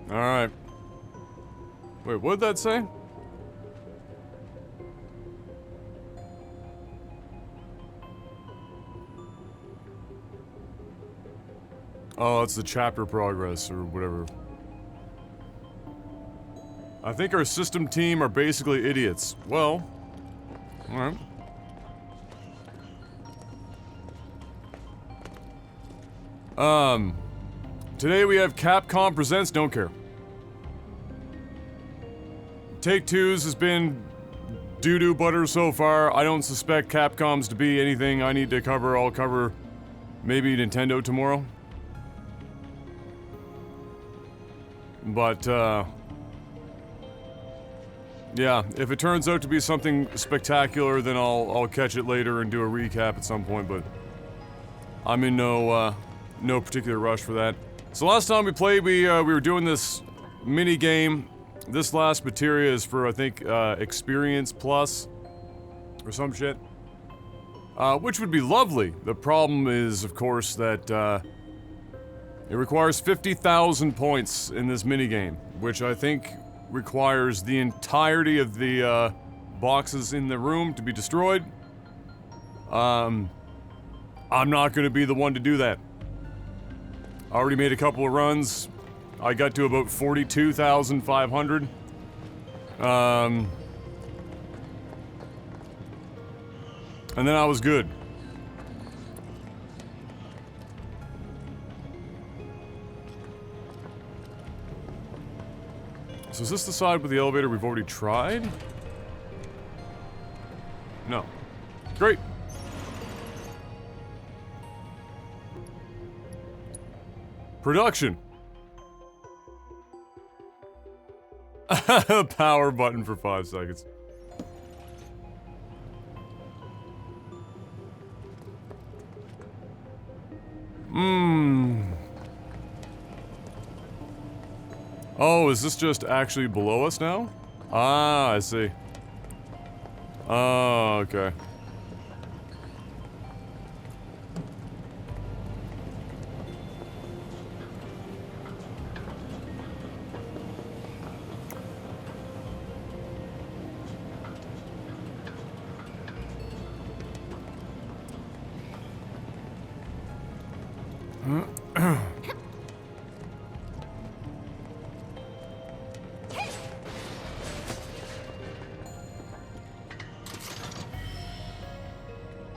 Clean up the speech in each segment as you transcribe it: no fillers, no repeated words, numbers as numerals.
Alright. Wait, what did that say? Oh, it's the chapter progress, or whatever. I think our system team are basically idiots. Well, alright. Today we have Capcom Presents Don't Care. Take-Two's has been doo-doo butter so far. I don't suspect Capcom's to be anything I need to cover. I'll cover maybe Nintendo tomorrow. But, yeah, if it turns out to be something spectacular, then I'll catch it later and do a recap at some point, but I'm in no particular rush for that. So last time we played, we were doing this mini game. This last materia is for, I think, Experience Plus, or some shit. Which would be lovely. The problem is, of course, that, it requires 50,000 points in this minigame, which I think requires the entirety of the, boxes in the room to be destroyed. I'm not gonna be the one to do that. I already made a couple of runs. I got to about 42,500. And then I was good. So is this the side with the elevator we've already tried? No. Great. Production. Power button for 5 seconds. Oh, is this just actually below us now? Ah, I see. Oh, okay.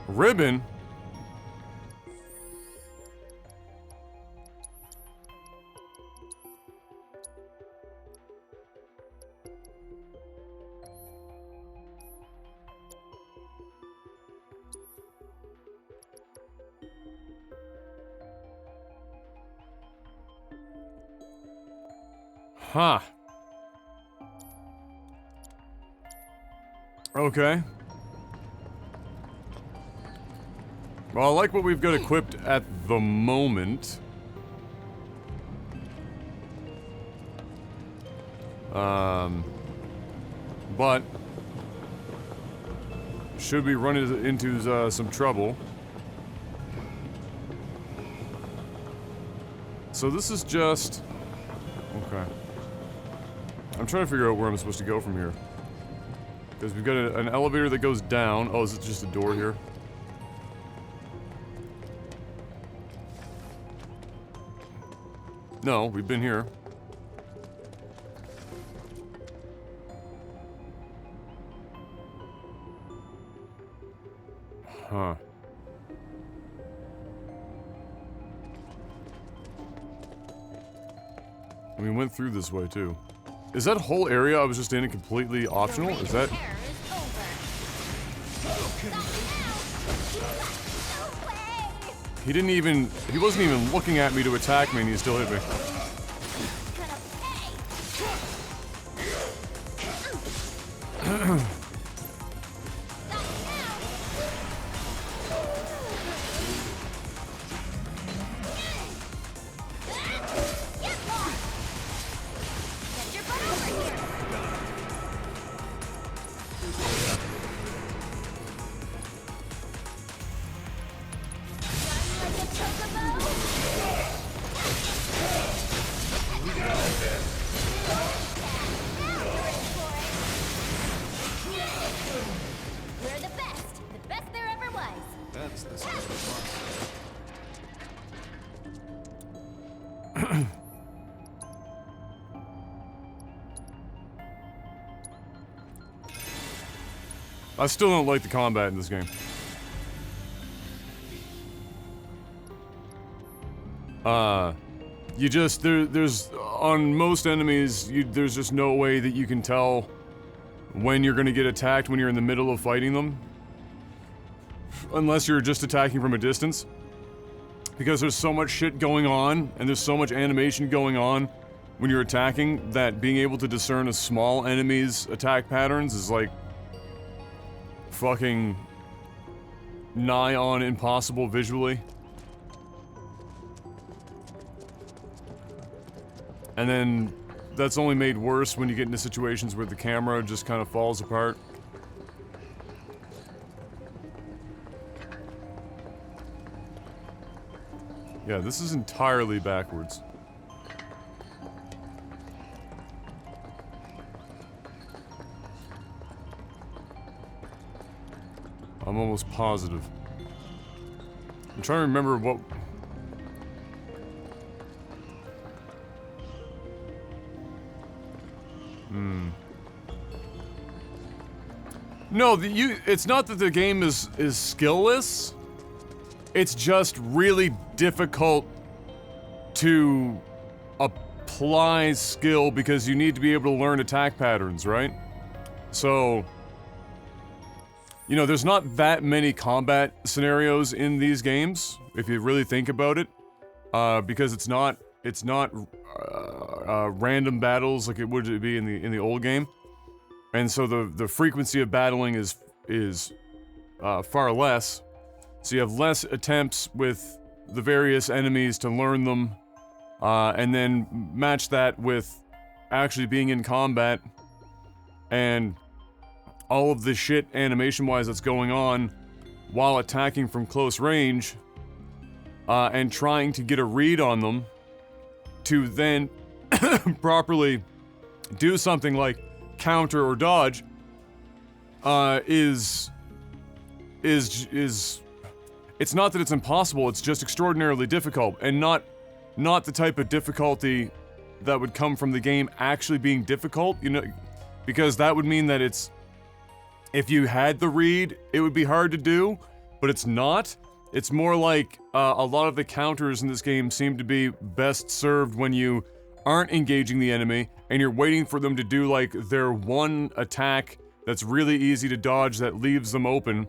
Ribbon? Huh. Okay. Well, I like what we've got equipped at the moment. But should we run into some trouble? So this is just... Okay. I'm trying to figure out where I'm supposed to go from here. Because we've got an elevator that goes down. Oh, is it just a door here? No, we've been here. Huh. We went through this way, too. Is that whole area I was just in completely optional? Is that... He didn't even... He wasn't even looking at me to attack me and he still hit me. I still don't like the combat in this game. You just, there's, on most enemies, there's just no way that you can tell when you're gonna get attacked when you're in the middle of fighting them. Unless you're just attacking from a distance. Because there's so much shit going on, and there's so much animation going on when you're attacking, that being able to discern a small enemy's attack patterns is like fucking nigh on impossible visually. And then that's only made worse when you get into situations where the camera just kind of falls apart. Yeah, this is entirely backwards. I'm almost positive. I'm trying to remember what... No, it's not that the game is skill-less. It's just really difficult to apply skill because you need to be able to learn attack patterns, right? So, you know, there's not that many combat scenarios in these games, if you really think about it, because it's not random battles like it would be in the old game, and so the frequency of battling is far less. So you have less attempts with the various enemies to learn them, and then match that with actually being in combat, and all of the shit animation-wise that's going on while attacking from close range, and trying to get a read on them to then properly do something like counter or dodge, is it's not that it's impossible, it's just extraordinarily difficult, and not the type of difficulty that would come from the game actually being difficult, you know, because that would mean that it's, if you had the read, it would be hard to do, but it's not. It's more like, a lot of the counters in this game seem to be best served when you aren't engaging the enemy, and you're waiting for them to do, like, their one attack that's really easy to dodge that leaves them open,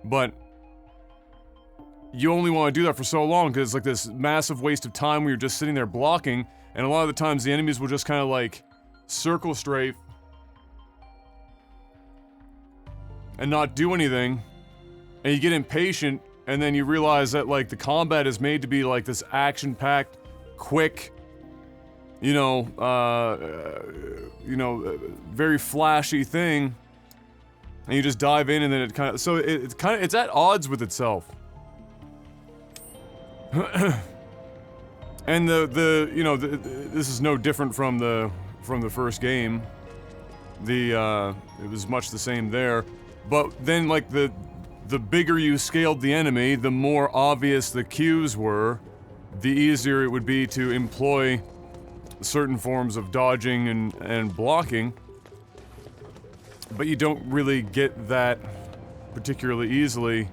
but you only want to do that for so long because it's like this massive waste of time where you're just sitting there blocking, and a lot of the times the enemies will just kind of like circle strafe and not do anything, and you get impatient, and then you realize that like the combat is made to be like this action-packed, quick, very flashy thing, and you just dive in, and then it kind of, so it's at odds with itself. And this is no different from the first game. It was much the same there, but then like the bigger you scaled the enemy, the more obvious the cues were, the easier it would be to employ certain forms of dodging and blocking. But you don't really get that particularly easily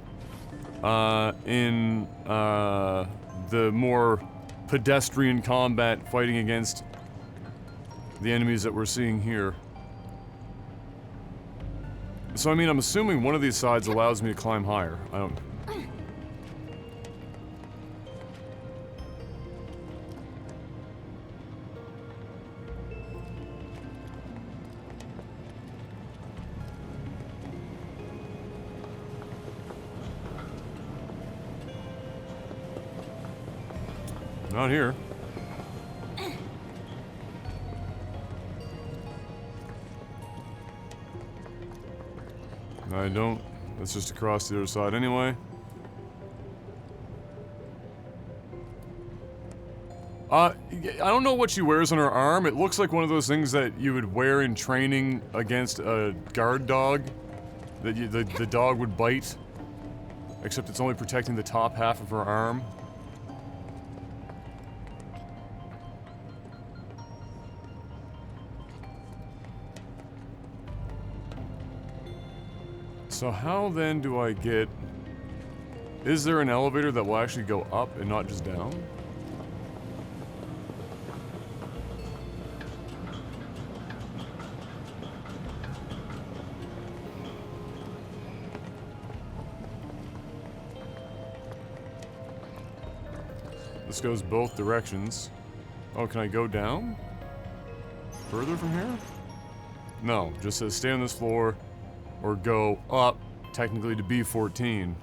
in the more pedestrian combat fighting against the enemies that we're seeing here. So I mean, I'm assuming one of these sides allows me to climb higher. I don't... Not here. I don't. That's just across the other side anyway. I don't know what she wears on her arm. It looks like one of those things that you would wear in training against a guard dog. That the dog would bite. Except it's only protecting the top half of her arm. So how then do I get... Is there an elevator that will actually go up and not just down? This goes both directions. Oh, can I go down? Further from here? No, just says stay on this floor or go up, technically to B14.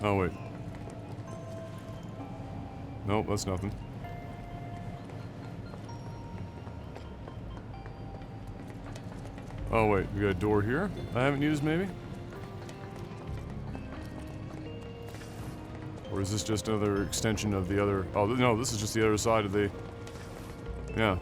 Oh, wait. Nope, that's nothing. Oh, wait, we got a door here I haven't used, maybe? Or is this just another extension of the other... Oh, no, this is just the other side of the... Yeah.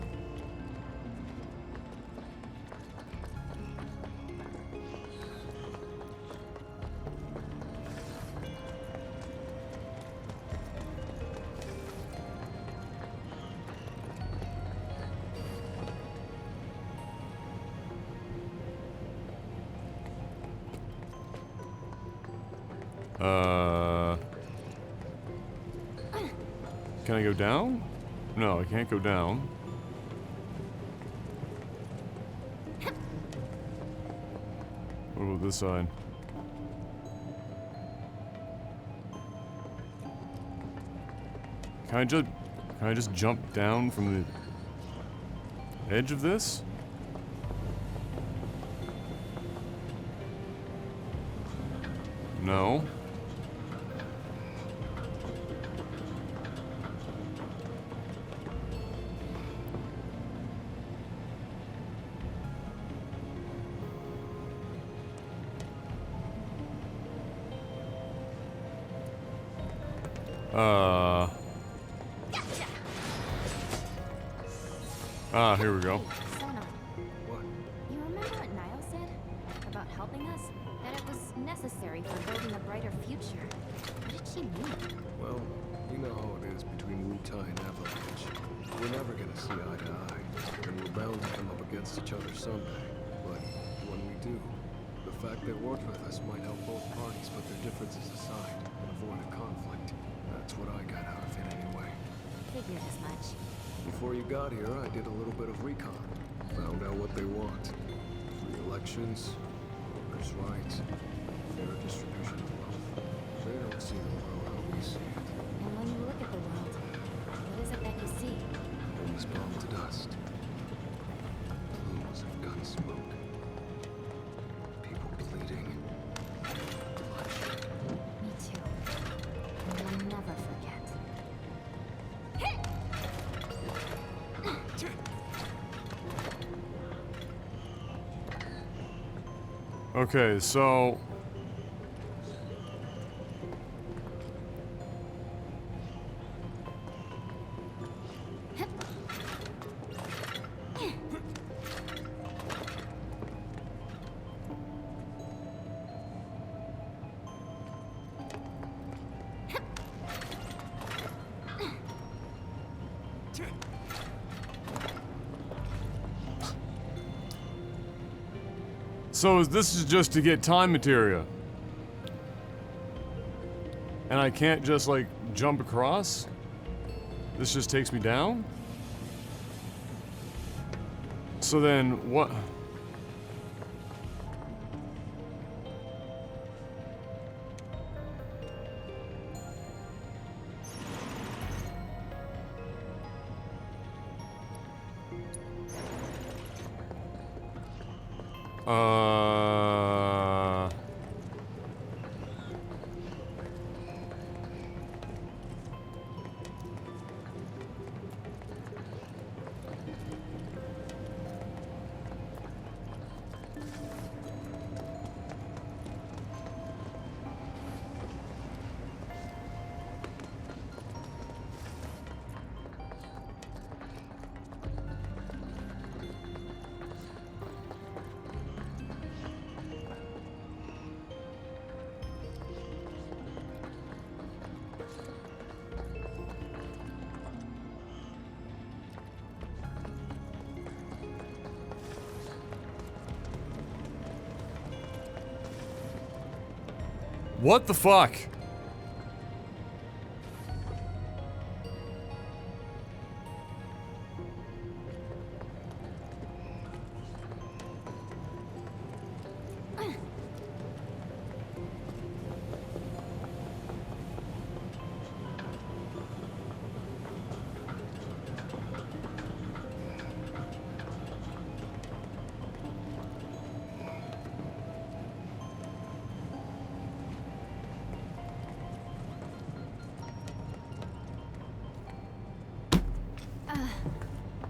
Can I go down? No, I can't go down. What about this side? Can I just jump down from the edge of this? No. Here we go. Sona. What? You remember what Niall said? About helping us? That it was necessary for building a brighter future. What did she mean? Well, you know how it is between Wu-Tai and Avalanche. We're never gonna see eye to eye, and we're bound to come up against each other someday. But when we do, the fact they worked with us might help both parties put their differences aside and avoid a conflict. That's what I got out of it anyway. Figured as much. Before you got here, I did a little bit of recon. Found out what they want. Free elections, workers' rights, fair distribution of wealth. They don't see the world how we see it. And when you look at the world, what is it that you see? Homes bombed to dust. Plumes of gun smoke. People bleeding. Bloodshed. Me too. And we'll never forget. Okay, so... So this is just to get time materia. And I can't just like jump across? This just takes me down? So then what? What the fuck?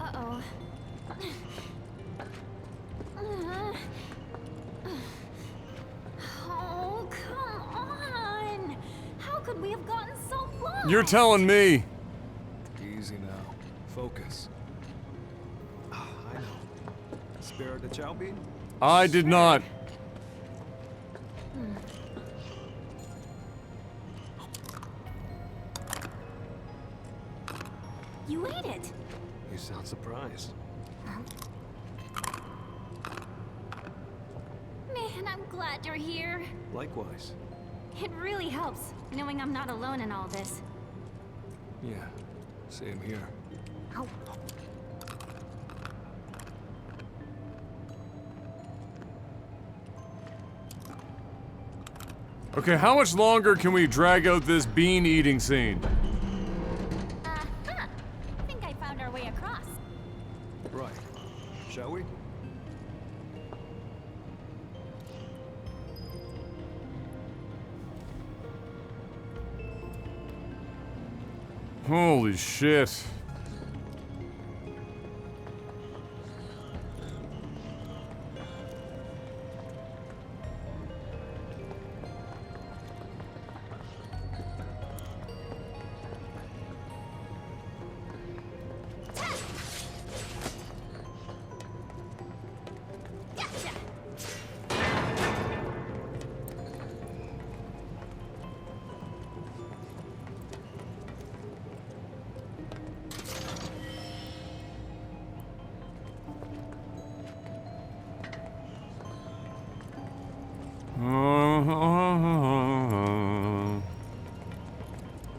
Uh-oh. Oh, come on! How could we have gotten so lost? You're telling me. Easy now. Focus. Ah, I know. Spare the chow bean? I did not. You ate it! You sound surprised. Man, I'm glad you're here. Likewise. It really helps, knowing I'm not alone in all this. Yeah, same here. Oh. Okay, how much longer can we drag out this bean eating scene? Uh-huh. I think I found our way across. Right. Shall we? Holy shit.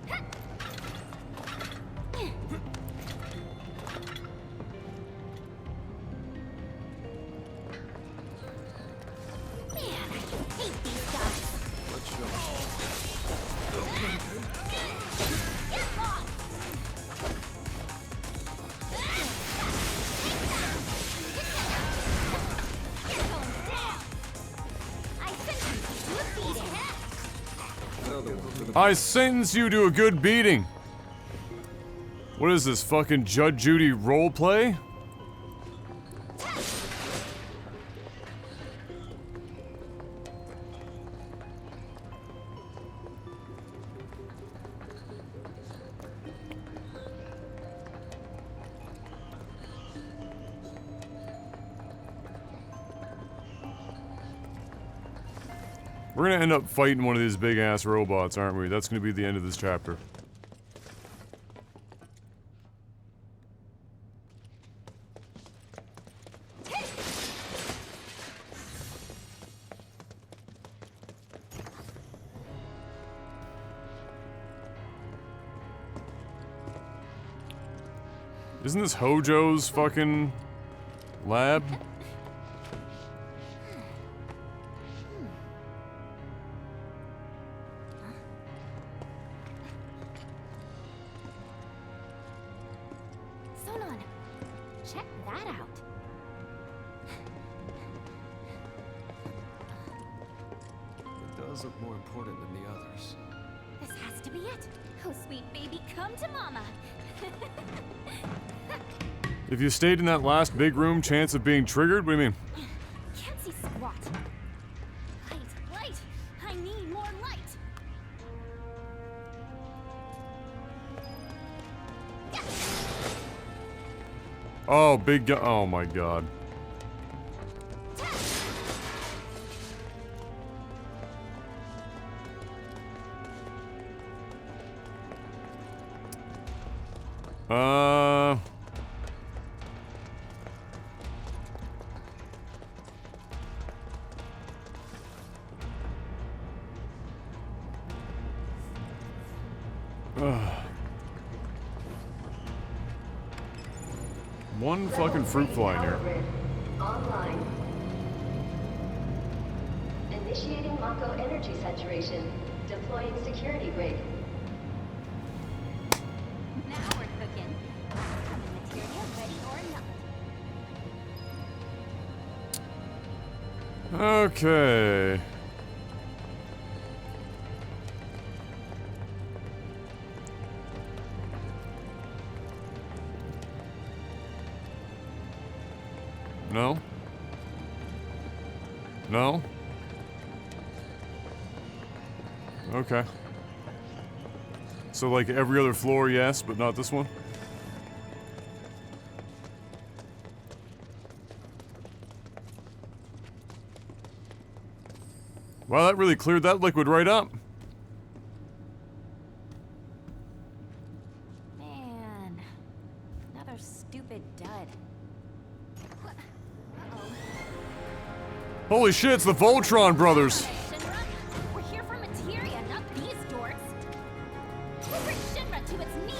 Gotcha! Man, I hate these guys. Let's show. Get lost! You're going down! I sentence you to a beating. Another one for the I sentence you to a good beating. What is this, fucking Judge Judy roleplay? We're gonna end up fighting one of these big ass robots, aren't we? That's gonna be the end of this chapter. Isn't this Hojo's fucking lab? Sonon, check that out. It does look more important than the others. This has to be it. Oh, sweet baby, come to mama. If you stayed in that last big room, chance of being triggered? What do you mean? Can't see squat. Light, light. I need more light. Oh, big gu- oh my god. one fucking fruit fly in here. Grid online. Initiating Mako energy saturation. Deploying security rig. Now we're cooking. Incoming materia ready or not. Okay. No? No? Okay. So like every other floor, yes, but not this one? Wow, that really cleared that liquid right up. Man, another stupid dud. Holy shit, it's the Voltron brothers. Shinra, we're here for materia, not these dorks. We'll bring Shinra to its knees.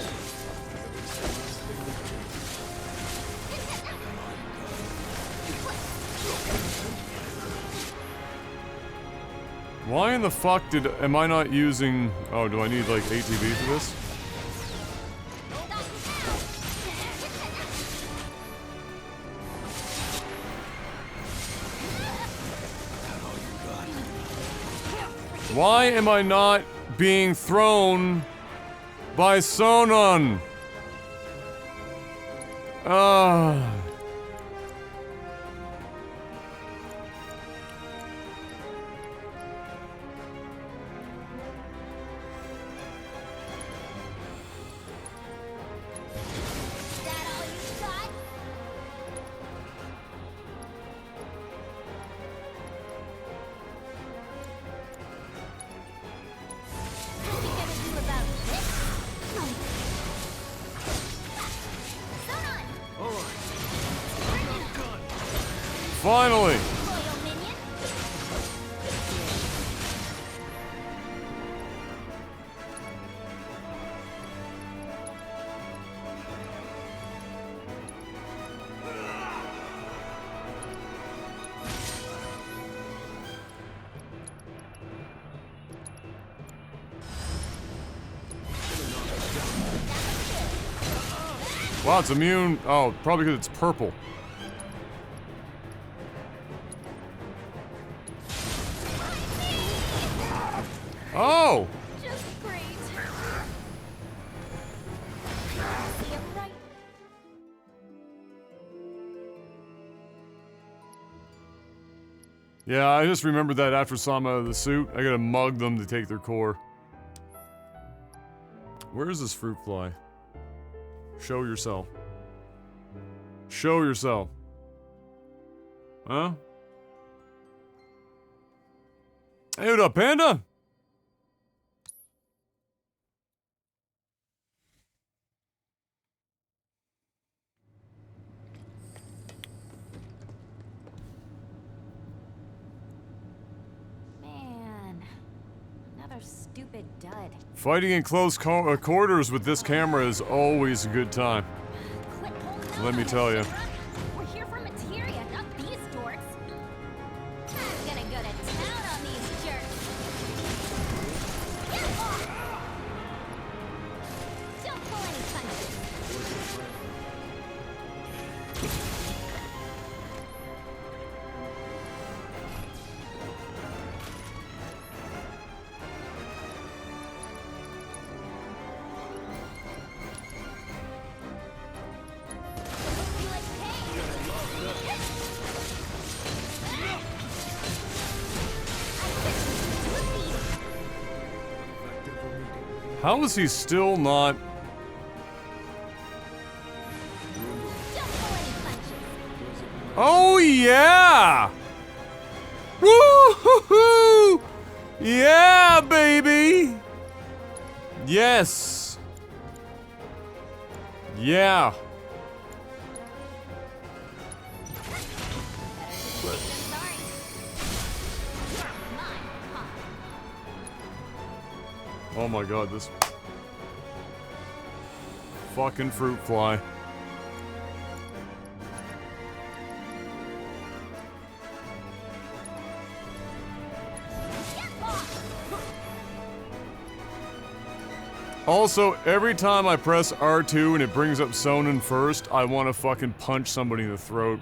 Why in the fuck am I not using... Oh, do I need like ATB for this? Why am I not being thrown by Sonon? Ah. Finally! Wow, it's immune. Oh, probably because it's purple. Oh! Just great. See him right. Yeah, I just remembered that after Sama out of the suit, I gotta mug them to take their core. Where is this fruit fly? Show yourself. Show yourself. Huh? Hey, what up, Panda? Man, another stupid dud. Fighting in close quarters with this camera is always a good time. Quit holding Let on me to tell it, ya. Shinra. We're here for materia, not these dorks. I'm gonna go to town on these jerks. Get off! Don't pull any punches. You like pain? How is he still not... Don't pull any punches. Oh yeah! Woo-hoo-hoo! Yeah, baby! Yes! Yeah! Sorry. Mine, huh? Oh my god, this... fucking fruit fly. Also, every time I press R2 and it brings up Sonnen first, I want to fucking punch somebody in the throat.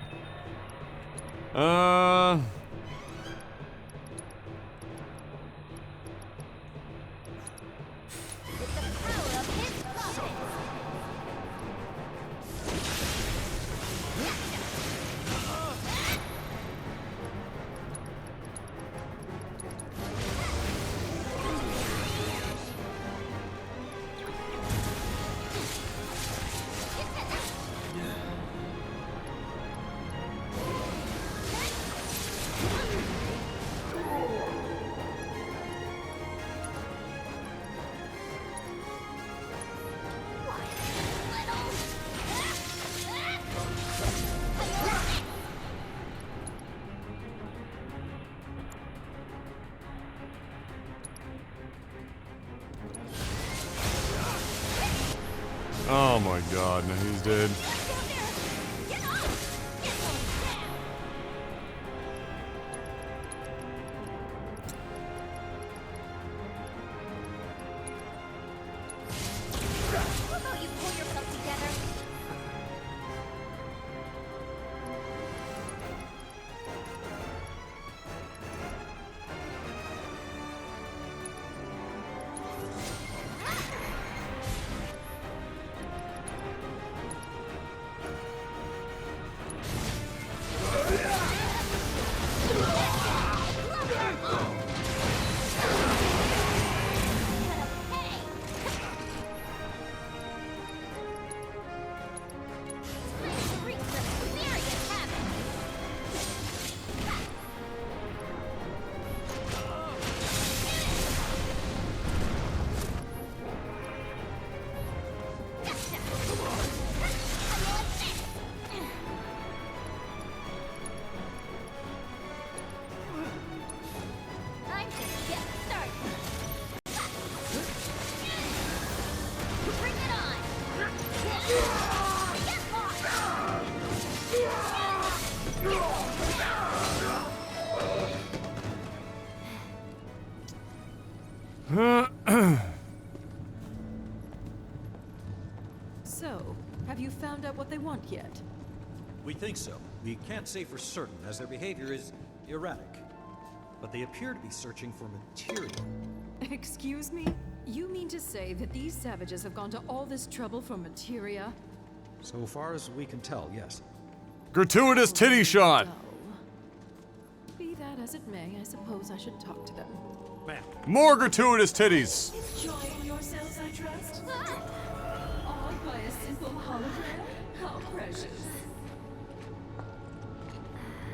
Oh my god, now he's dead. How about you pull yourself together? So, have you found out what they want yet? We think so. We can't say for certain, as their behavior is erratic. But they appear to be searching for material. Excuse me? You mean to say that these savages have gone to all this trouble for materia? So far as we can tell, yes. Gratuitous titty shot! Oh. Be that as it may, I suppose I should talk to them. Ma'am. More gratuitous titties! Enjoying yourselves, I trust? Awed by a simple hologram? How precious.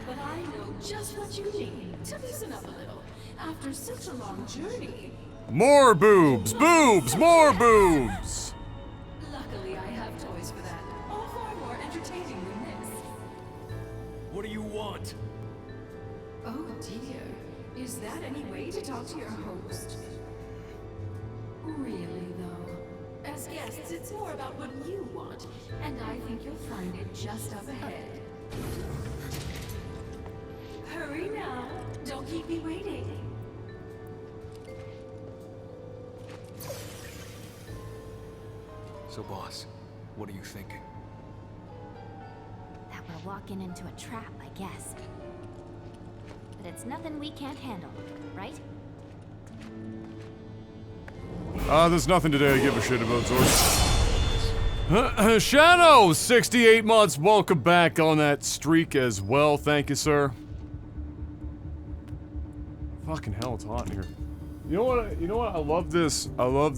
But I know just what you need to loosen up a little. After such a long journey. More boobs! Boobs! More boobs! Luckily, I have toys for that. All far more entertaining than this. What do you want? Oh dear. Is that any way to talk to your host? Really, though. As guests, it's more about what you want, and I think you'll find it just up ahead. Hurry now. Don't keep me waiting. So, boss, what are you thinking? That we're walking into a trap, I guess. But it's nothing we can't handle, right? There's nothing today I give a shit about, Zord. Shadow! 68 months, welcome back on that streak as well, thank you, sir. Fucking hell, it's hot in here. You know what, I love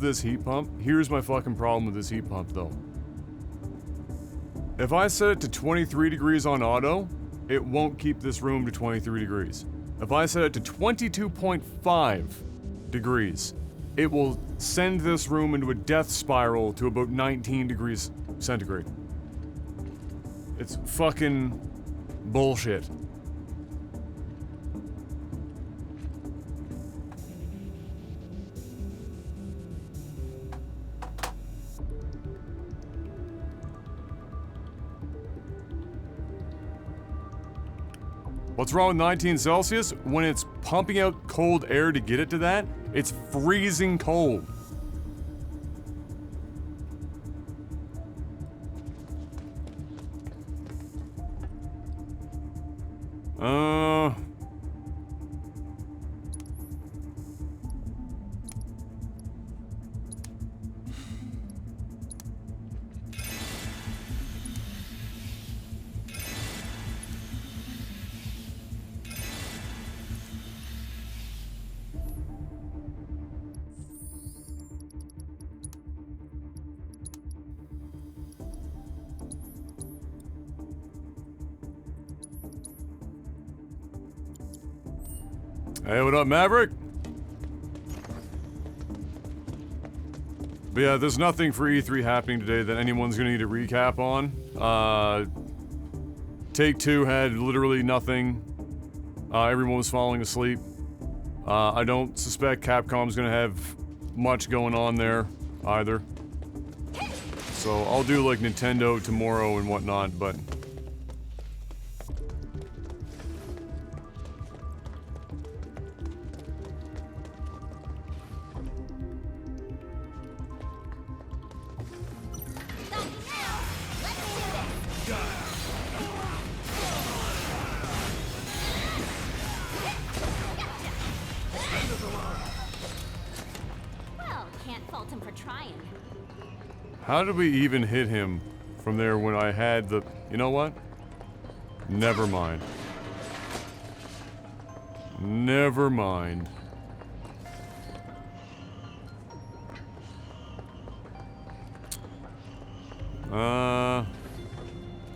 this heat pump. Here's my fucking problem with this heat pump, though. If I set it to 23 degrees on auto, it won't keep this room to 23 degrees. If I set it to 22.5 degrees, it will send this room into a death spiral to about 19 degrees centigrade. It's fucking bullshit. What's wrong with 19 Celsius? When it's pumping out cold air to get it to that, it's freezing cold. Hey, what up, Maverick? But yeah, there's nothing for E3 happening today that anyone's gonna need a recap on. Take-Two had literally nothing. Everyone was falling asleep. I don't suspect Capcom's gonna have much going on there either. So I'll do like Nintendo tomorrow and whatnot, but... Well, can't fault him for trying. How did we even hit him from there when I had the... You know what? Never mind. Never mind.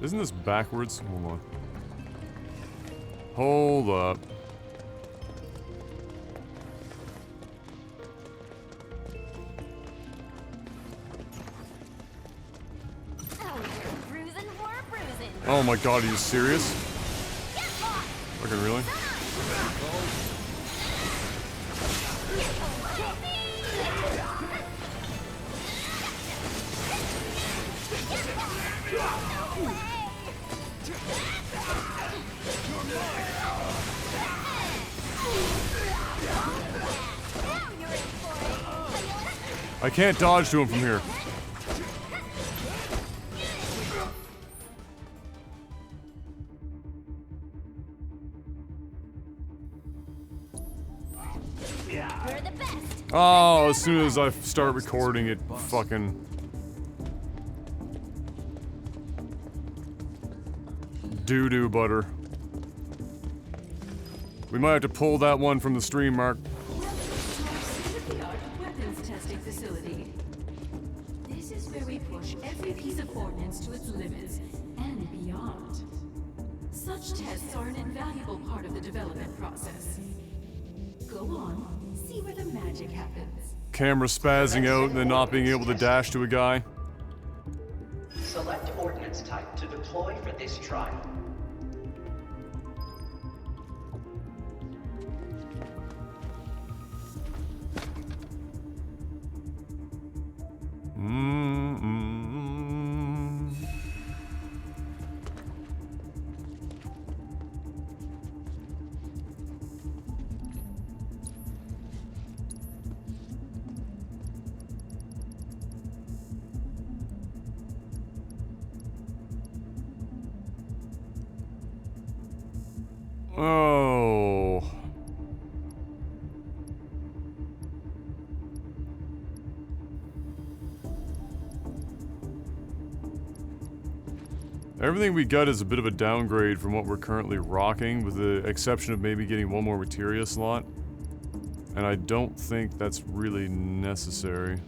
Isn't this backwards? Hold on. Hold up. Oh my god, are you serious? Fucking really? I can't dodge to him from here. Oh, as soon as I start recording it, fucking... Doo-doo butter. We might have to pull that one from the stream, Mark. State-of-the-art weapons testing facility. This is where we push every piece of ordnance to its limits and beyond. Such tests are an invaluable part of the development process. Go on, see where the magic happens. Camera spazzing out and then not being able to dash to a guy. Select ordnance type to deploy for this trial. Oh. Everything we got is a bit of a downgrade from what we're currently rocking, with the exception of maybe getting one more materia slot. And I don't think that's really necessary.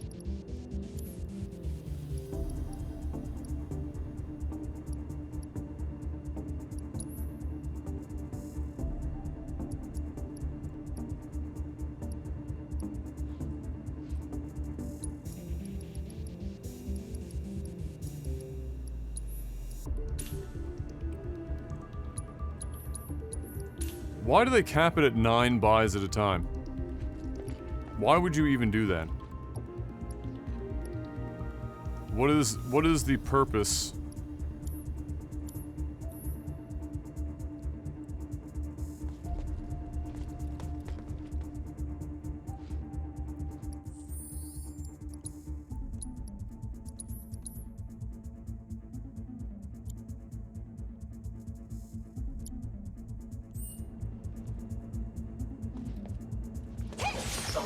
Why do they cap it at 9 buys at a time? Why would you even do that? What is the purpose?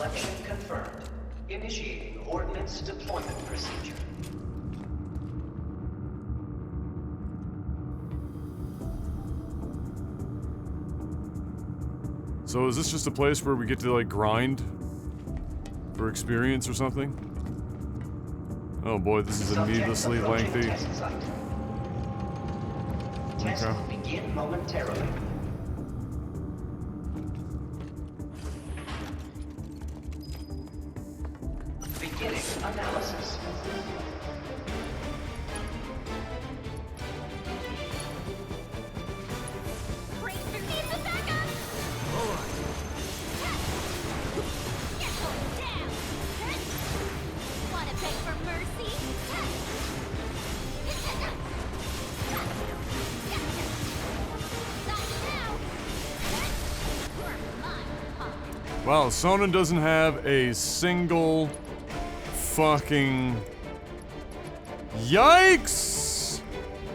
Selection confirmed. Initiating ordnance deployment procedure. So is this just a place where we get to, like, grind? For experience or something? Oh boy, this is a needlessly lengthy... Test site. Test Okay. will begin momentarily. Beginning analysis. Breakthrough needs a backup! Get going down! Wanna beg for mercy? Not now! You're mine, Wow, Sonnen doesn't have a single fucking... Yikes!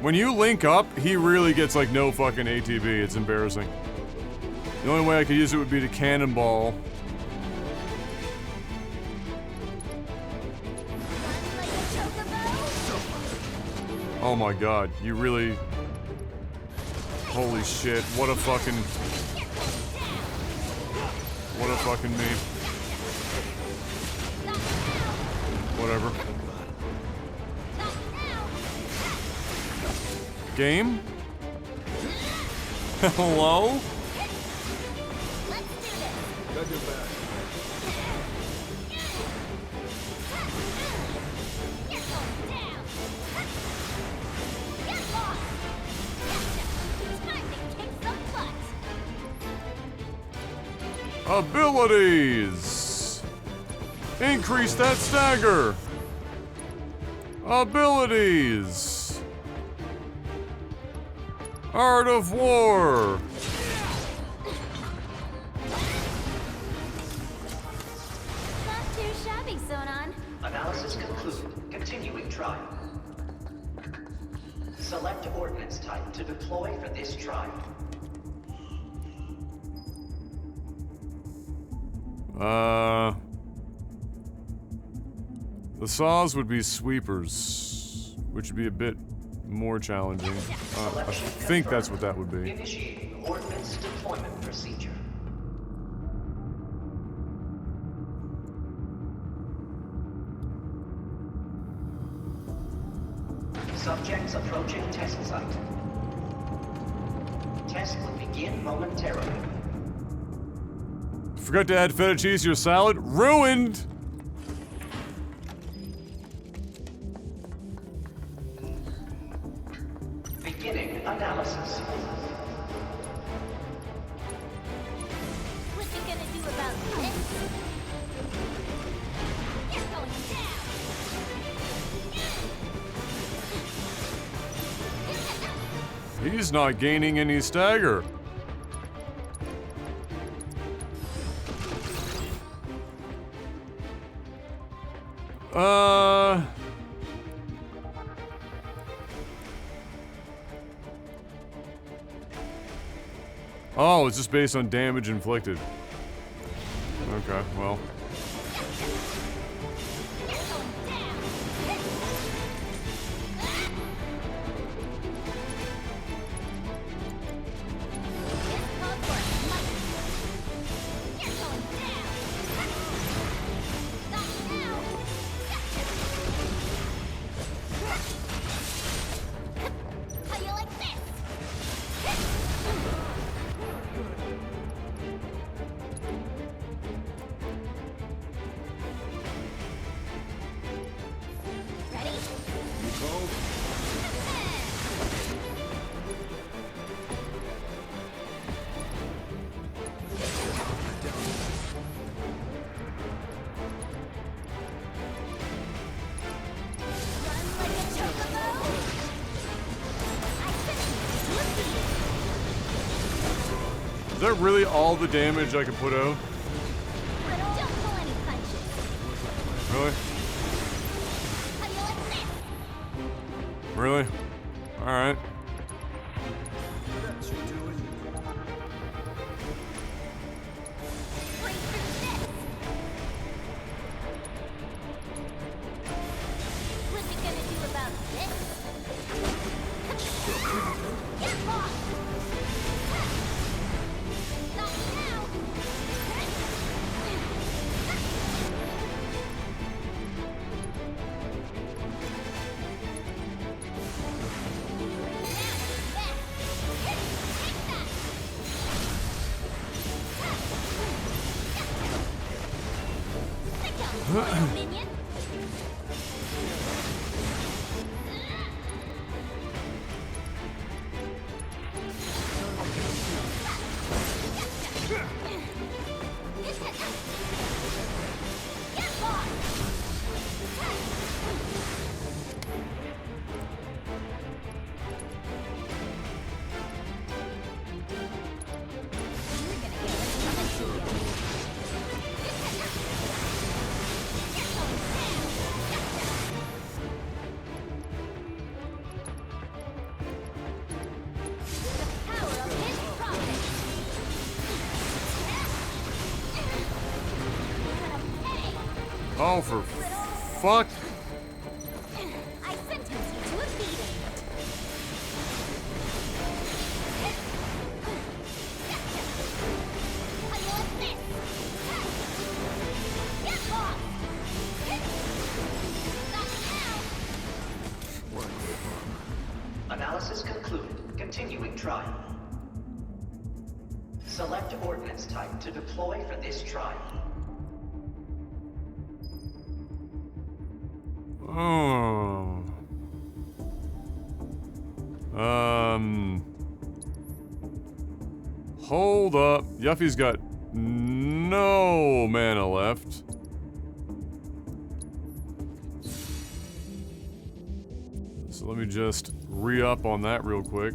When you link up, he really gets like no fucking ATB. It's embarrassing. The only way I could use it would be to cannonball. Run like a chocobo? Oh my god, you really... Holy shit, what a fucking... What a fucking meme. Whatever. Game? Hello? Let's do this! Got your back. You're going down! Get lost! Time to kick some butt! Abilities! Increase that stagger! Abilities! Art of War! Not too shabby, Sonon. Analysis concluded. Continuing trial. Select ordnance type to deploy for this trial. The saws would be sweepers, which would be a bit more challenging. I think that's what that would be. Initiating ordnance deployment procedure. Subjects approaching test site. Test will begin momentarily. Forgot to add feta cheese to your salad? Ruined! Beginning analysis. What you gonna do about this? You're going down! He's not gaining any stagger. Oh, it's just based on damage inflicted. Okay, well. How you like this? Ready? You cold? Run like a chocobo? I couldn't. Is that really all the damage I can put out? Don't pull any punches. Really? How you like this? Really? Alright. That should do it. Break through this. Minion. Oh, for fuck. I sentence you to a beating. How you like this? Get lost! Not now! Analysis concluded. Continuing trial. Select ordnance type to deploy for this trial. Oh. Hold up. Yuffie's got no mana left. So let me just re-up on that real quick.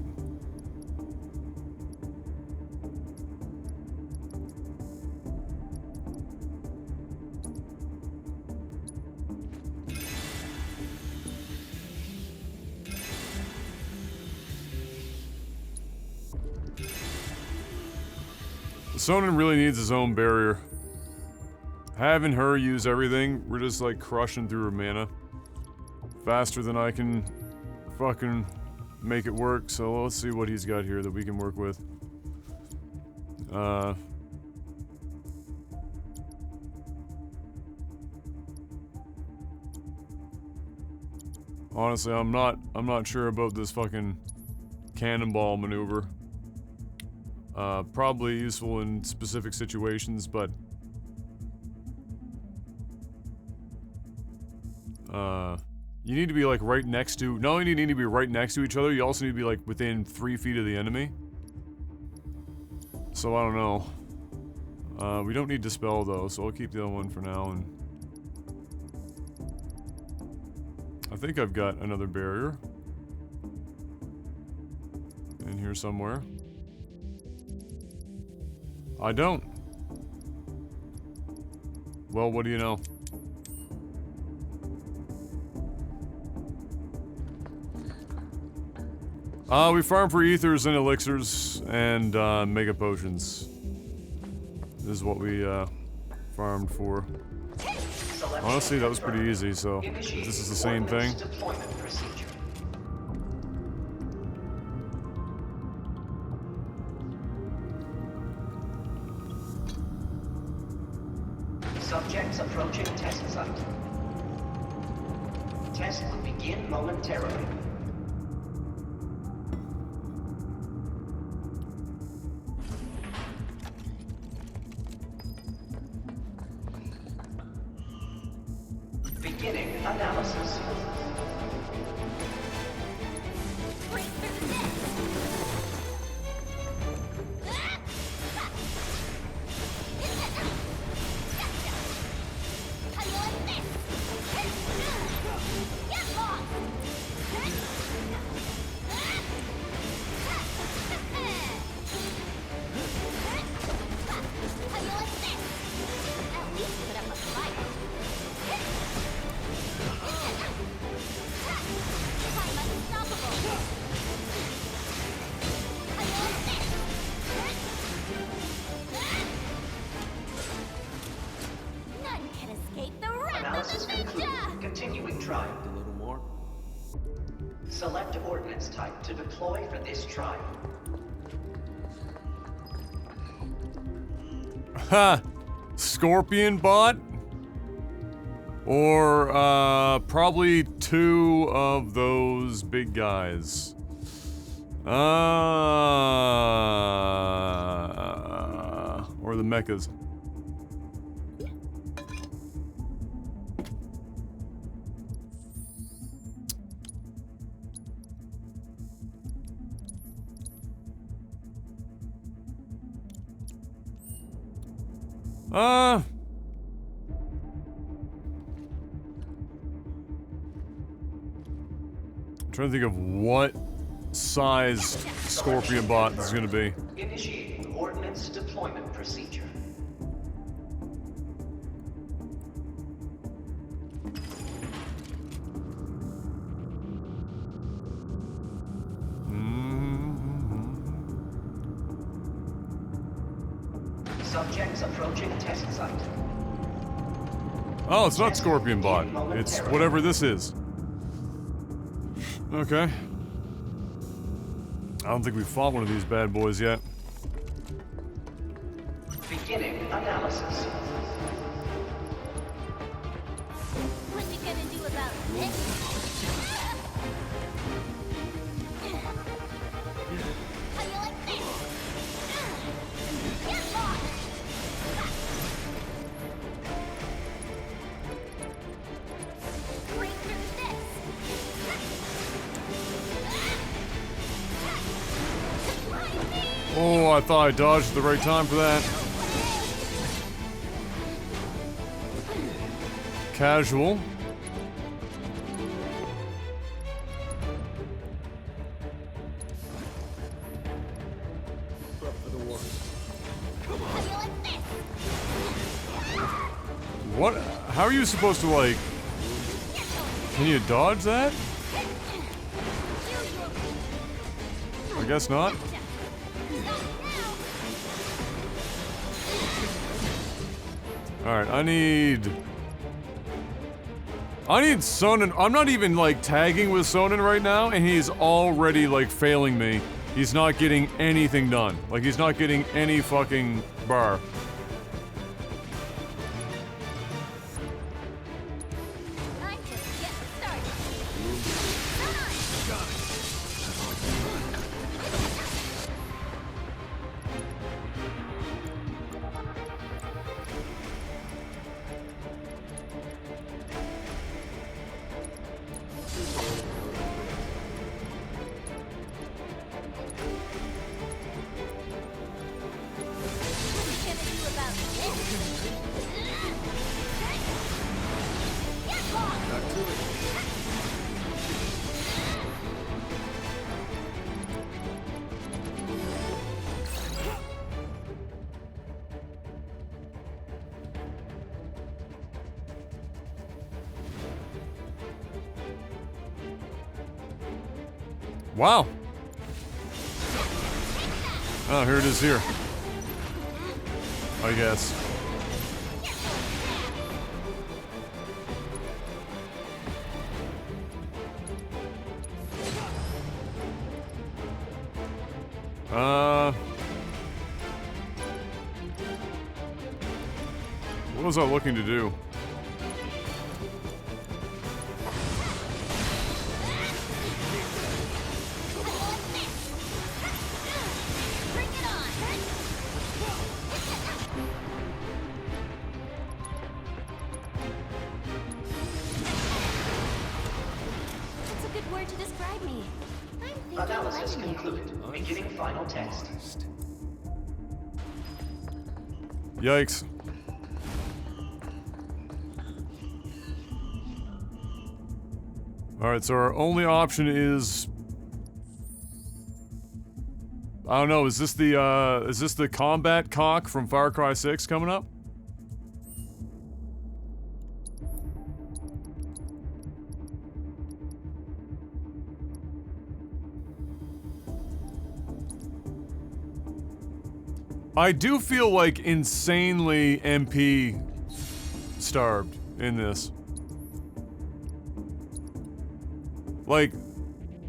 Sonnen really needs his own barrier. Having her use everything, we're just like crushing through her mana. Faster than I can fucking make it work, so let's see what he's got here that we can work with. Honestly, I'm not sure about this fucking cannonball maneuver. Probably useful in specific situations, but you need to be like right next to, not only do you need to be right next to each other, you also need to be like within 3 feet of the enemy. So I don't know. We don't need Dispel though, so I'll keep the other one for now. And I think I've got another barrier in here somewhere. I don't. Well, what do you know? We farm for ethers and elixirs and mega potions. This is what we farmed for. Honestly, that was pretty easy, so if this is the same thing. Deployment procedure. Subjects approaching test site. Test will begin momentarily. Beginning analysis. Break through How you like this? Get lost! How you like this? At least put up a fight. this trial. Ha! Scorpion bot? Or, probably two of those big guys. Or the mechas. I'm trying to think of what size scorpion bot this is gonna be. Initiating ordnance deployment procedure. Subjects approaching test site. Oh, it's not Scorpion Bot. It's whatever this is. Okay. I don't think we've fought one of these bad boys yet. Beginning analysis. What you gonna do about this? How you like this? Get lost! Break through this! Oh, I thought I dodged at the right time for that. Casual. Prep for the worst. What? How are you supposed to, like... Can you dodge that? I guess not. Alright, I need Sonnen. I'm not even, like, tagging with Sonnen right now, and he's already, like, failing me. He's not getting anything done. Like, he's not getting any fucking bar. I'm just getting started. Wow. Oh, here it is here. I guess. What was I looking to do? That's a good word to describe me. I'm thinking Analysis legendary. concluded. Beginning final test. Yikes. Alright, so our only option is... I don't know, is this the combat cock from Far Cry 6 coming up? I do feel like insanely MP starved in this. Like,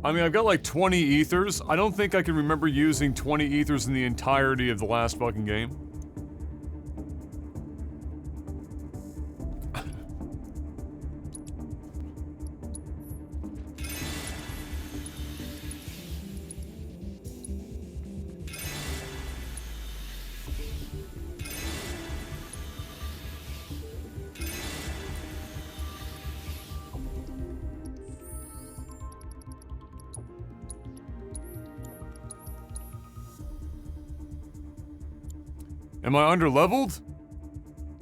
I mean, I've got like 20 ethers. I don't think I can remember using 20 ethers in the entirety of the last fucking game. Am I underleveled?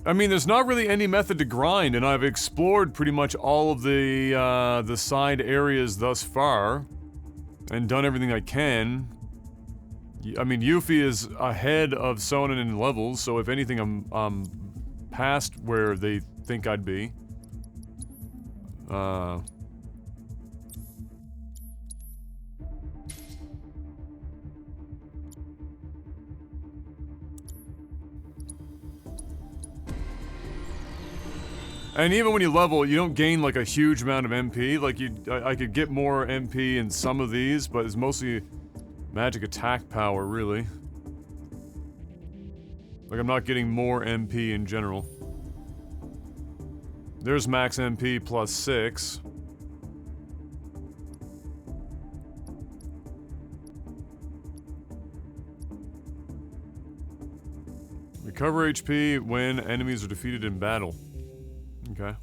I mean, there's not really any method to grind, and I've explored pretty much all of the side areas thus far, and done everything I can. I mean, Yuffie is ahead of Sonnen in levels, so if anything, I'm past where they think I'd be. And even when you level, you don't gain like a huge amount of MP. Like I could get more MP in some of these, but it's mostly magic attack power, really. Like I'm not getting more MP in general. There's max MP plus 6. Recover HP when enemies are defeated in battle. Okay.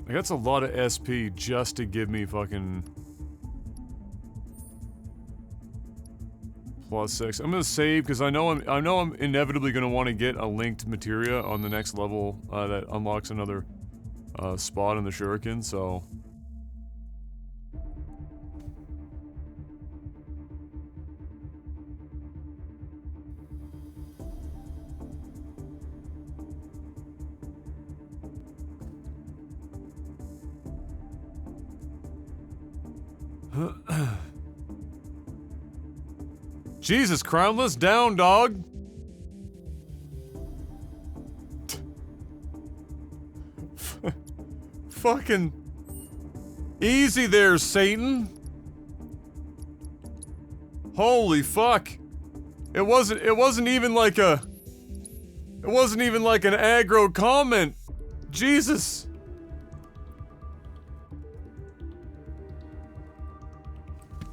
That's a lot of SP just to give me fucking plus 6. I'm gonna save because I know I'm inevitably gonna want to get a linked materia on the next level that unlocks another spot in the shuriken. So. Jesus, Crownless, down, dog! Fucking easy there, Satan! Holy fuck! It wasn't even like an aggro comment! Jesus!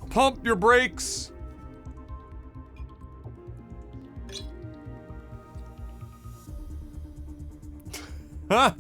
Pump your brakes! Huh?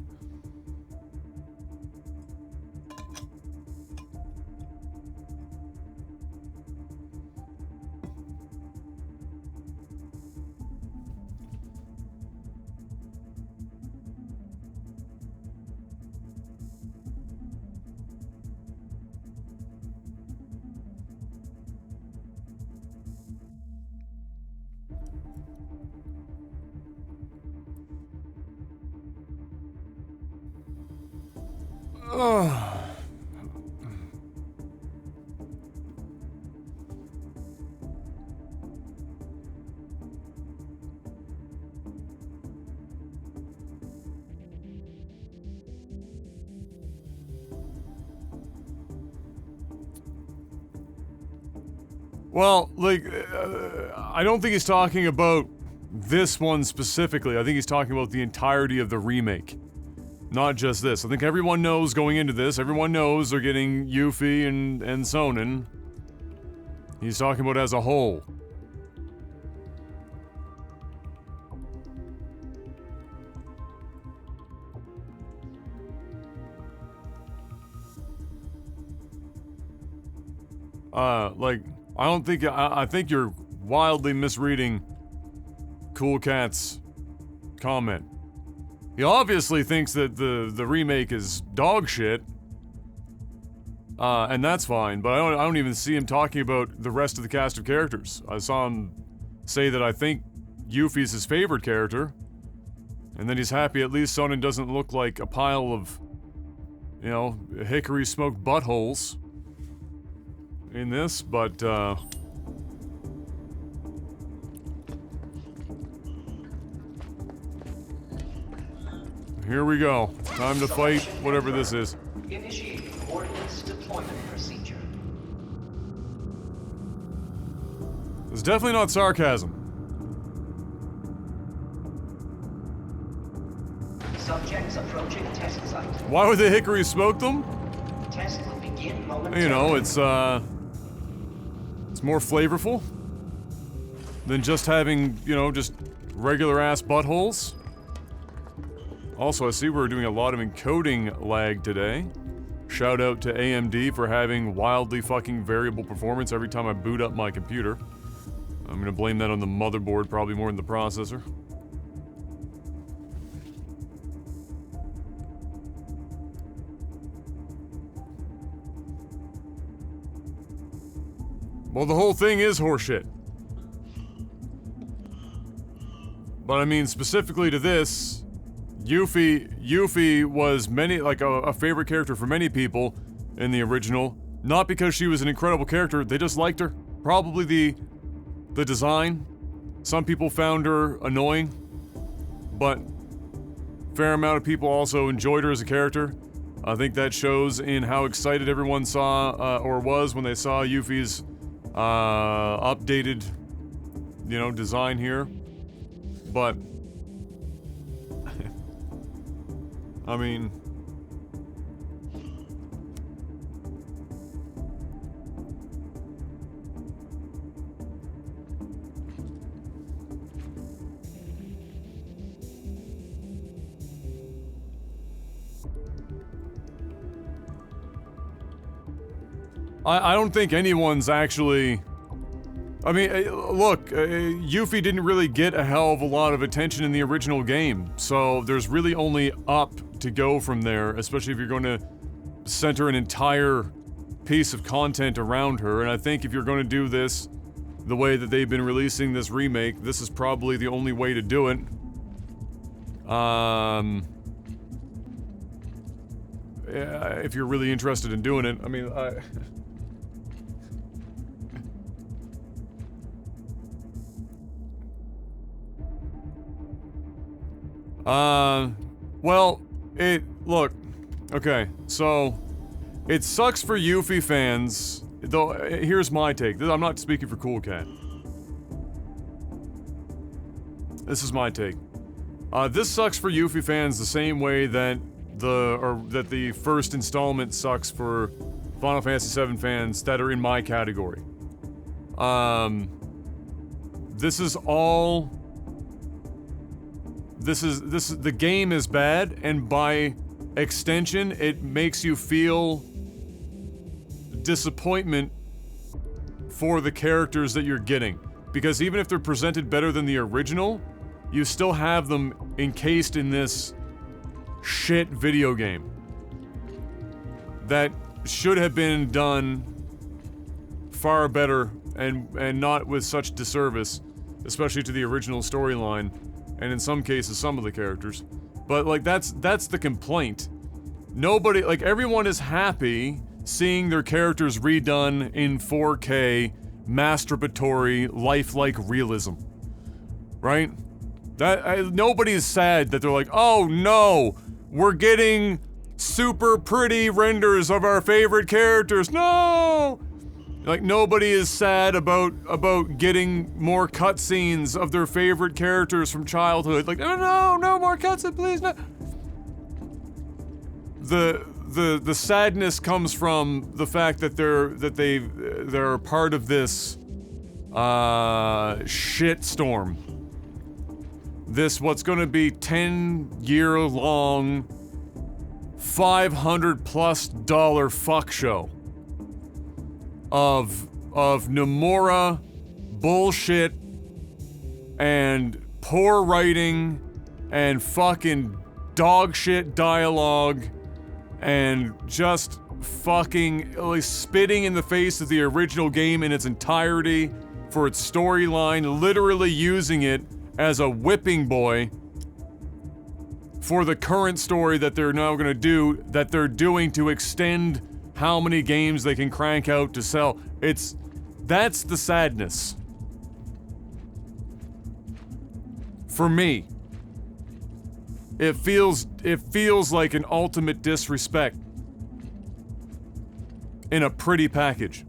Well, like, I don't think he's talking about this one specifically. I think he's talking about the entirety of the remake. Not just this. I think everyone knows going into this, everyone knows they're getting Yuffie and Sonnen. He's talking about as a whole. Like, I don't think, I think you're wildly misreading Cool Cat's comment. He obviously thinks that the remake is dog shit. And that's fine, but I don't even see him talking about the rest of the cast of characters. I saw him say that I think Yuffie's his favorite character. And then he's happy at least Sonnen doesn't look like a pile of, you know, hickory smoked buttholes in this, but, here we go. Time to fight whatever this is. Initiating ordnance deployment procedure. It's definitely not sarcasm. Subjects approaching test site. Why would the hickory smoke them? Test will begin momentarily. You know, it's more flavorful than just having, you know, just regular ass buttholes. Also, I see we're doing a lot of encoding lag today. Shout out to AMD for having wildly fucking variable performance every time I boot up my computer. I'm gonna blame that on the motherboard probably more than the processor. Well, the whole thing is horseshit. But I mean, specifically to this, Yuffie was a favorite character for many people in the original. Not because she was an incredible character, they just liked her. Probably the design. Some people found her annoying, but fair amount of people also enjoyed her as a character. I think that shows in how excited everyone saw, or was when they saw Yuffie's updated, you know, design here. But I mean, I don't think anyone's actually... I mean, look, Yuffie didn't really get a hell of a lot of attention in the original game, so there's really only up to go from there, especially if you're going to center an entire piece of content around her, and I think if you're going to do this the way that they've been releasing this remake, this is probably the only way to do it. Yeah, if you're really interested in doing it, I mean, well, look, okay, so, it sucks for Yuffie fans, though, here's my take. I'm not speaking for Cool Cat. This is my take. This sucks for Yuffie fans the same way that the first installment sucks for Final Fantasy VII fans that are in my category. The game is bad, and by extension, it makes you feel disappointment for the characters that you're getting. Because even if they're presented better than the original, you still have them encased in this shit video game that should have been done far better and not with such disservice, especially to the original storyline. And in some cases, some of the characters. But, like, that's the complaint. Nobody, like, everyone is happy seeing their characters redone in 4K, masturbatory, lifelike realism. Right? Nobody's sad that they're like, oh no, we're getting super pretty renders of our favorite characters, no! Like, nobody is sad about getting more cutscenes of their favorite characters from childhood. Like, no more cutscenes, please, no. The sadness comes from the fact that they're part of this shitstorm. This what's gonna be 10-year-long $500+ fuck show of Nomura bullshit and poor writing and fucking dog shit dialogue and just fucking like spitting in the face of the original game in its entirety for its storyline, literally using it as a whipping boy for the current story that they're now gonna do, that they're doing to extend how many games they can crank out to sell. That's the sadness. For me. It feels like an ultimate disrespect in a pretty package.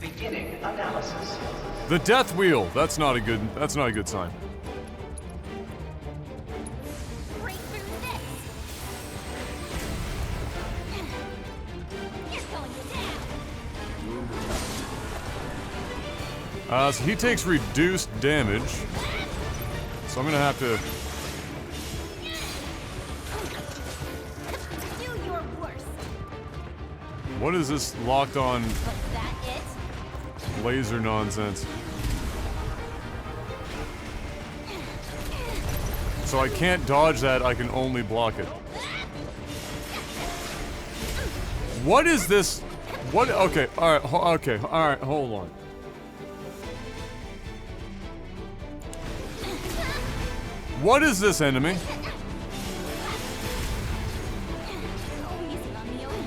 Beginning analysis. The death wheel. That's not a good sign. Break through this. You're going down. So he takes reduced damage. So I'm gonna have to. Do your worst. What is this locked on Was that it? laser nonsense? So I can't dodge that, I can only block it. What is this? What? Okay, alright, alright, hold on. What is this enemy? Go easy on me, Owen.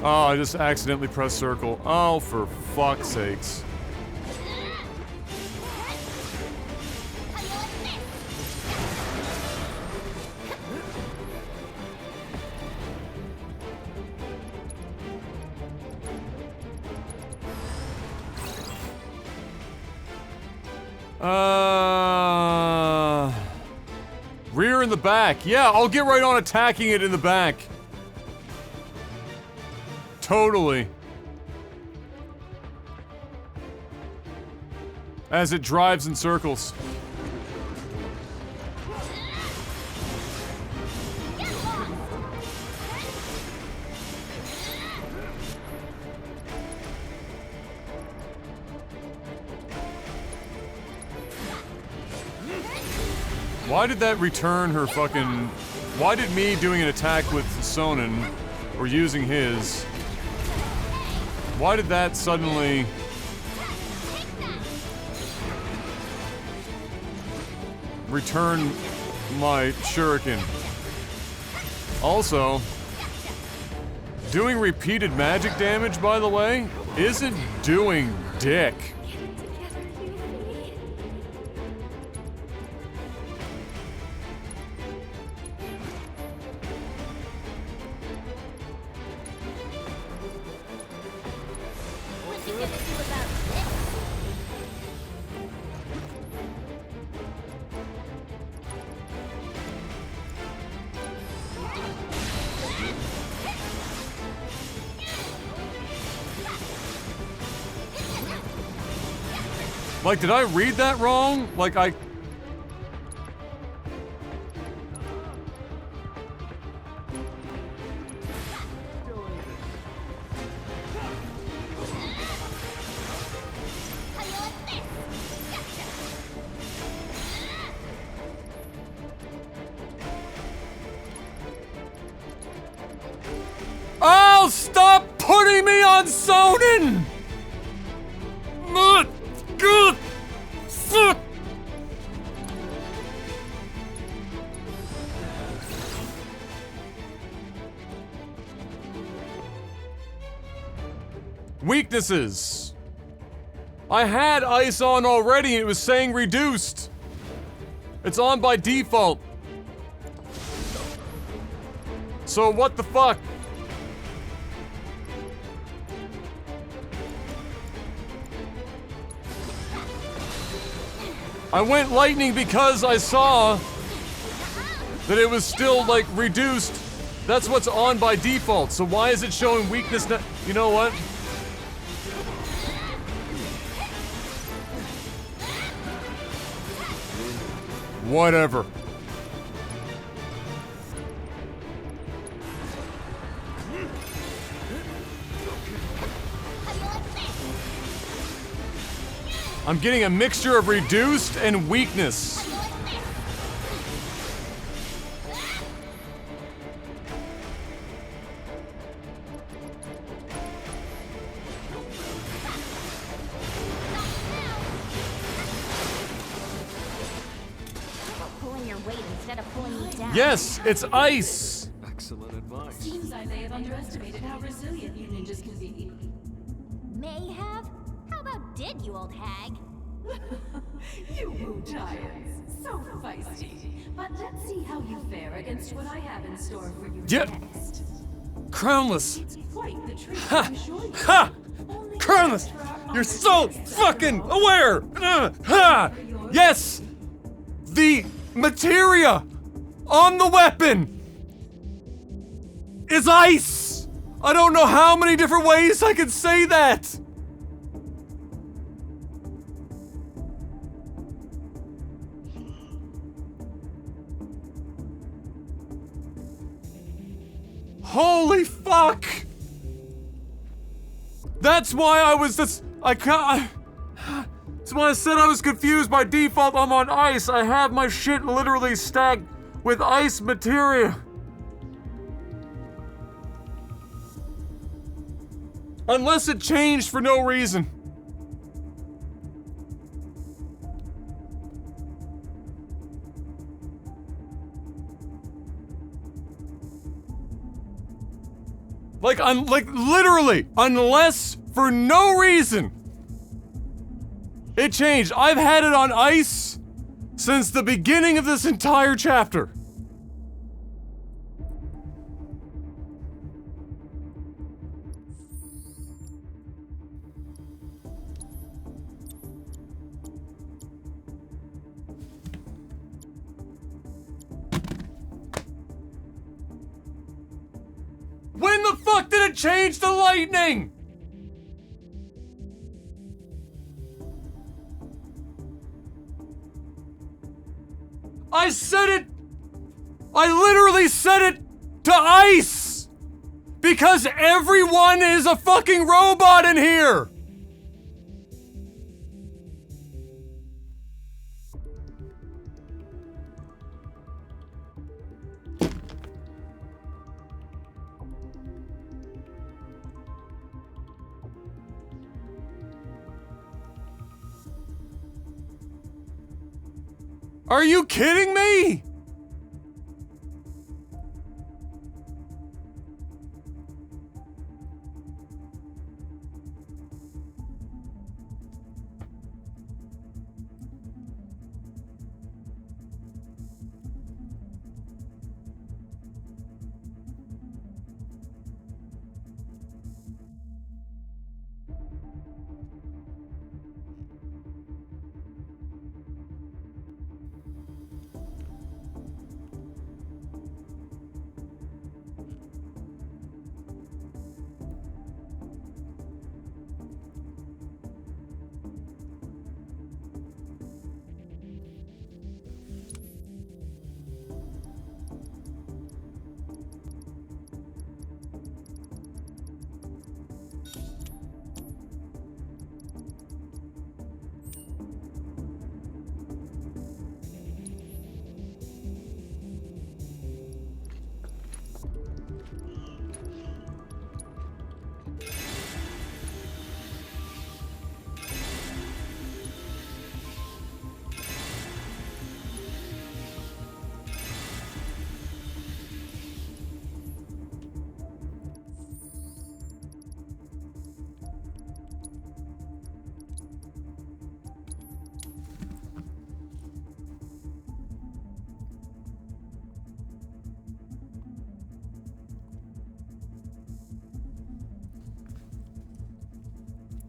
Oh, I just accidentally pressed circle. Oh, for fuck's sakes. Rear in the back. Yeah, I'll get right on attacking it in the back. Totally. As it drives in circles. Why did that return her fucking... Why did me doing an attack with Sonnen, or using his... Why did that suddenly... return my shuriken? Also... doing repeated magic damage, by the way, isn't doing dick. Like, did I read that wrong? Like, I... Oh, stop putting me on Sonnen! Good. Fuck. Weaknesses. I had ice on already and it was saying reduced. It's on by default. So what the fuck? I went lightning because I saw that it was still, like, reduced. That's what's on by default, so why is it showing weakness now? You know what? Whatever. I'm getting a mixture of reduced and weakness. Pulling your weight instead of pulling you down. Yes, it's ice. Excellent advice. Seems like they have underestimated how resilient you ninjas can be. May have? How about did, you old hag? You Wu Giants, so feisty. But let's see how you fare against what I have in store for you Yeah. next. Crownless. It's quite the treat, Ha! I'm sure. Ha! Only Crownless! for our You're so understated fucking aware! Ha! Yes! The materia on the weapon is ice! I don't know how many different ways I can say that! Holy fuck! That's why I was just. I can't. That's why I said I was confused. By default, I'm on ice. I have my shit literally stacked with ice materia. Unless it changed for no reason. Like literally, unless for no reason, it changed. I've had it on ice since the beginning of this entire chapter. When the fuck did it change to lightning? I said it. I literally said it to ice. Because everyone is a fucking robot in here. Are you kidding me?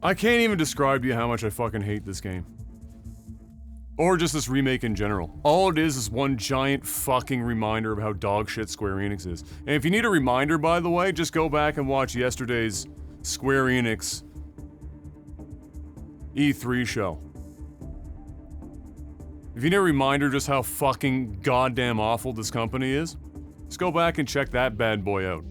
I can't even describe to you how much I fucking hate this game. Or just this remake in general. All it is one giant fucking reminder of how dog shit Square Enix is. And if you need a reminder, by the way, just go back and watch yesterday's Square Enix E3 show. If you need a reminder just how fucking goddamn awful this company is, just go back and check that bad boy out.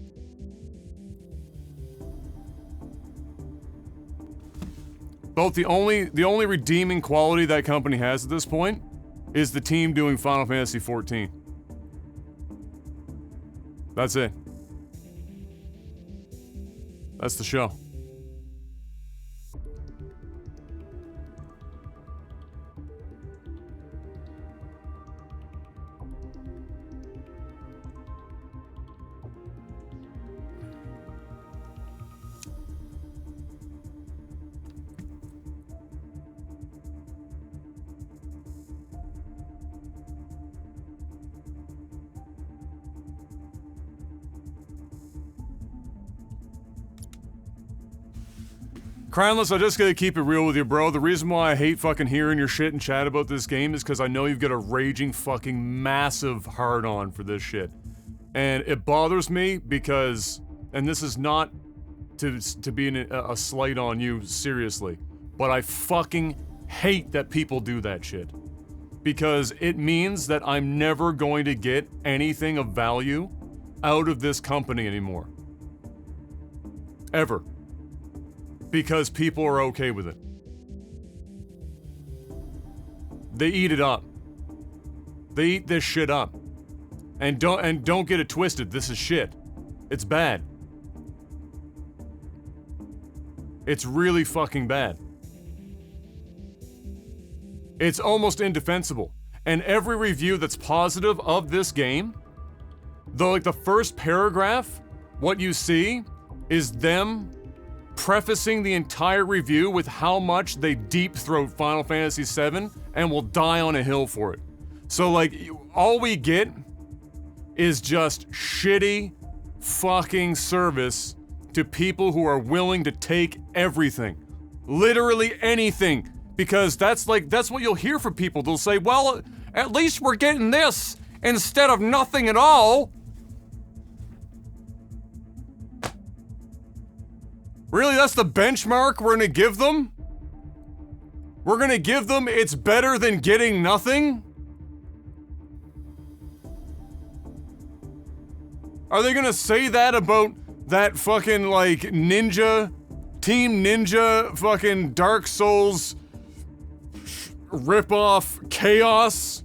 Both the only redeeming quality that company has at this point is the team doing Final Fantasy XIV. That's it. That's the show. Crownless, I just gotta keep it real with you, bro. The reason why I hate fucking hearing your shit and chat about this game is because I know you've got a raging fucking massive hard-on for this shit. And it bothers me because, and this is not to be a slight on you, seriously, but I fucking hate that people do that shit. Because it means that I'm never going to get anything of value out of this company anymore. Ever. Because people are okay with it. They eat it up. They eat this shit up. And don't get it twisted, this is shit. It's bad. It's really fucking bad. It's almost indefensible. And every review that's positive of this game, though, like the first paragraph, what you see is them prefacing the entire review with how much they deep throat Final Fantasy VII and will die on a hill for it. So like, all we get is just shitty fucking service to people who are willing to take everything. Literally anything. Because that's what you'll hear from people. They'll say, well, at least we're getting this instead of nothing at all. Really, that's the benchmark we're gonna give them? We're gonna give them it's better than getting nothing? Are they gonna say that about that fucking, like, Ninja, Team Ninja, fucking Dark Souls rip-off Chaos?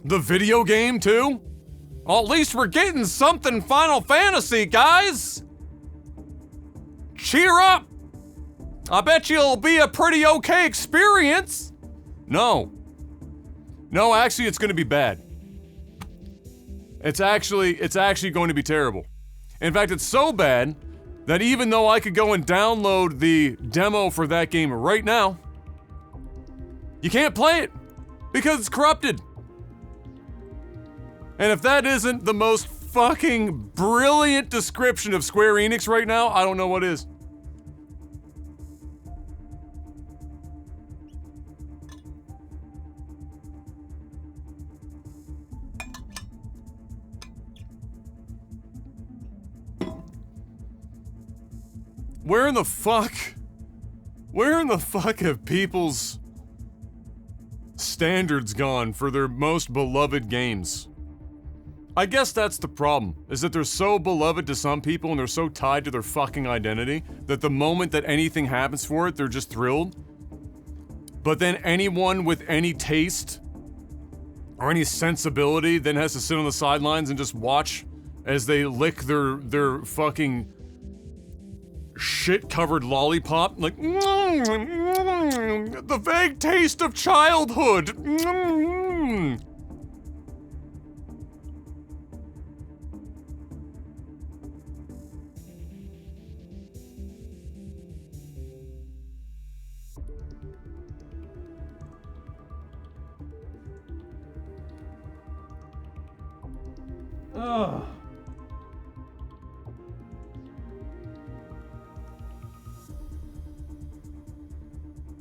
The video game, too? Well, at least we're getting something Final Fantasy, guys! Cheer up! I bet you it'll be a pretty okay experience! No. No, actually, it's gonna be bad. It's actually going to be terrible. In fact, it's so bad that even though I could go and download the demo for that game right now, you can't play it because it's corrupted. And if that isn't the most fucking brilliant description of Square Enix right now, I don't know what is. Where in the fuck have people's standards gone for their most beloved games? I guess that's the problem, is that they're so beloved to some people and they're so tied to their fucking identity that the moment that anything happens for it, they're just thrilled. But then anyone with any taste or any sensibility then has to sit on the sidelines and just watch as they lick their fucking shit-covered lollipop, like, the vague taste of childhood. Ugh.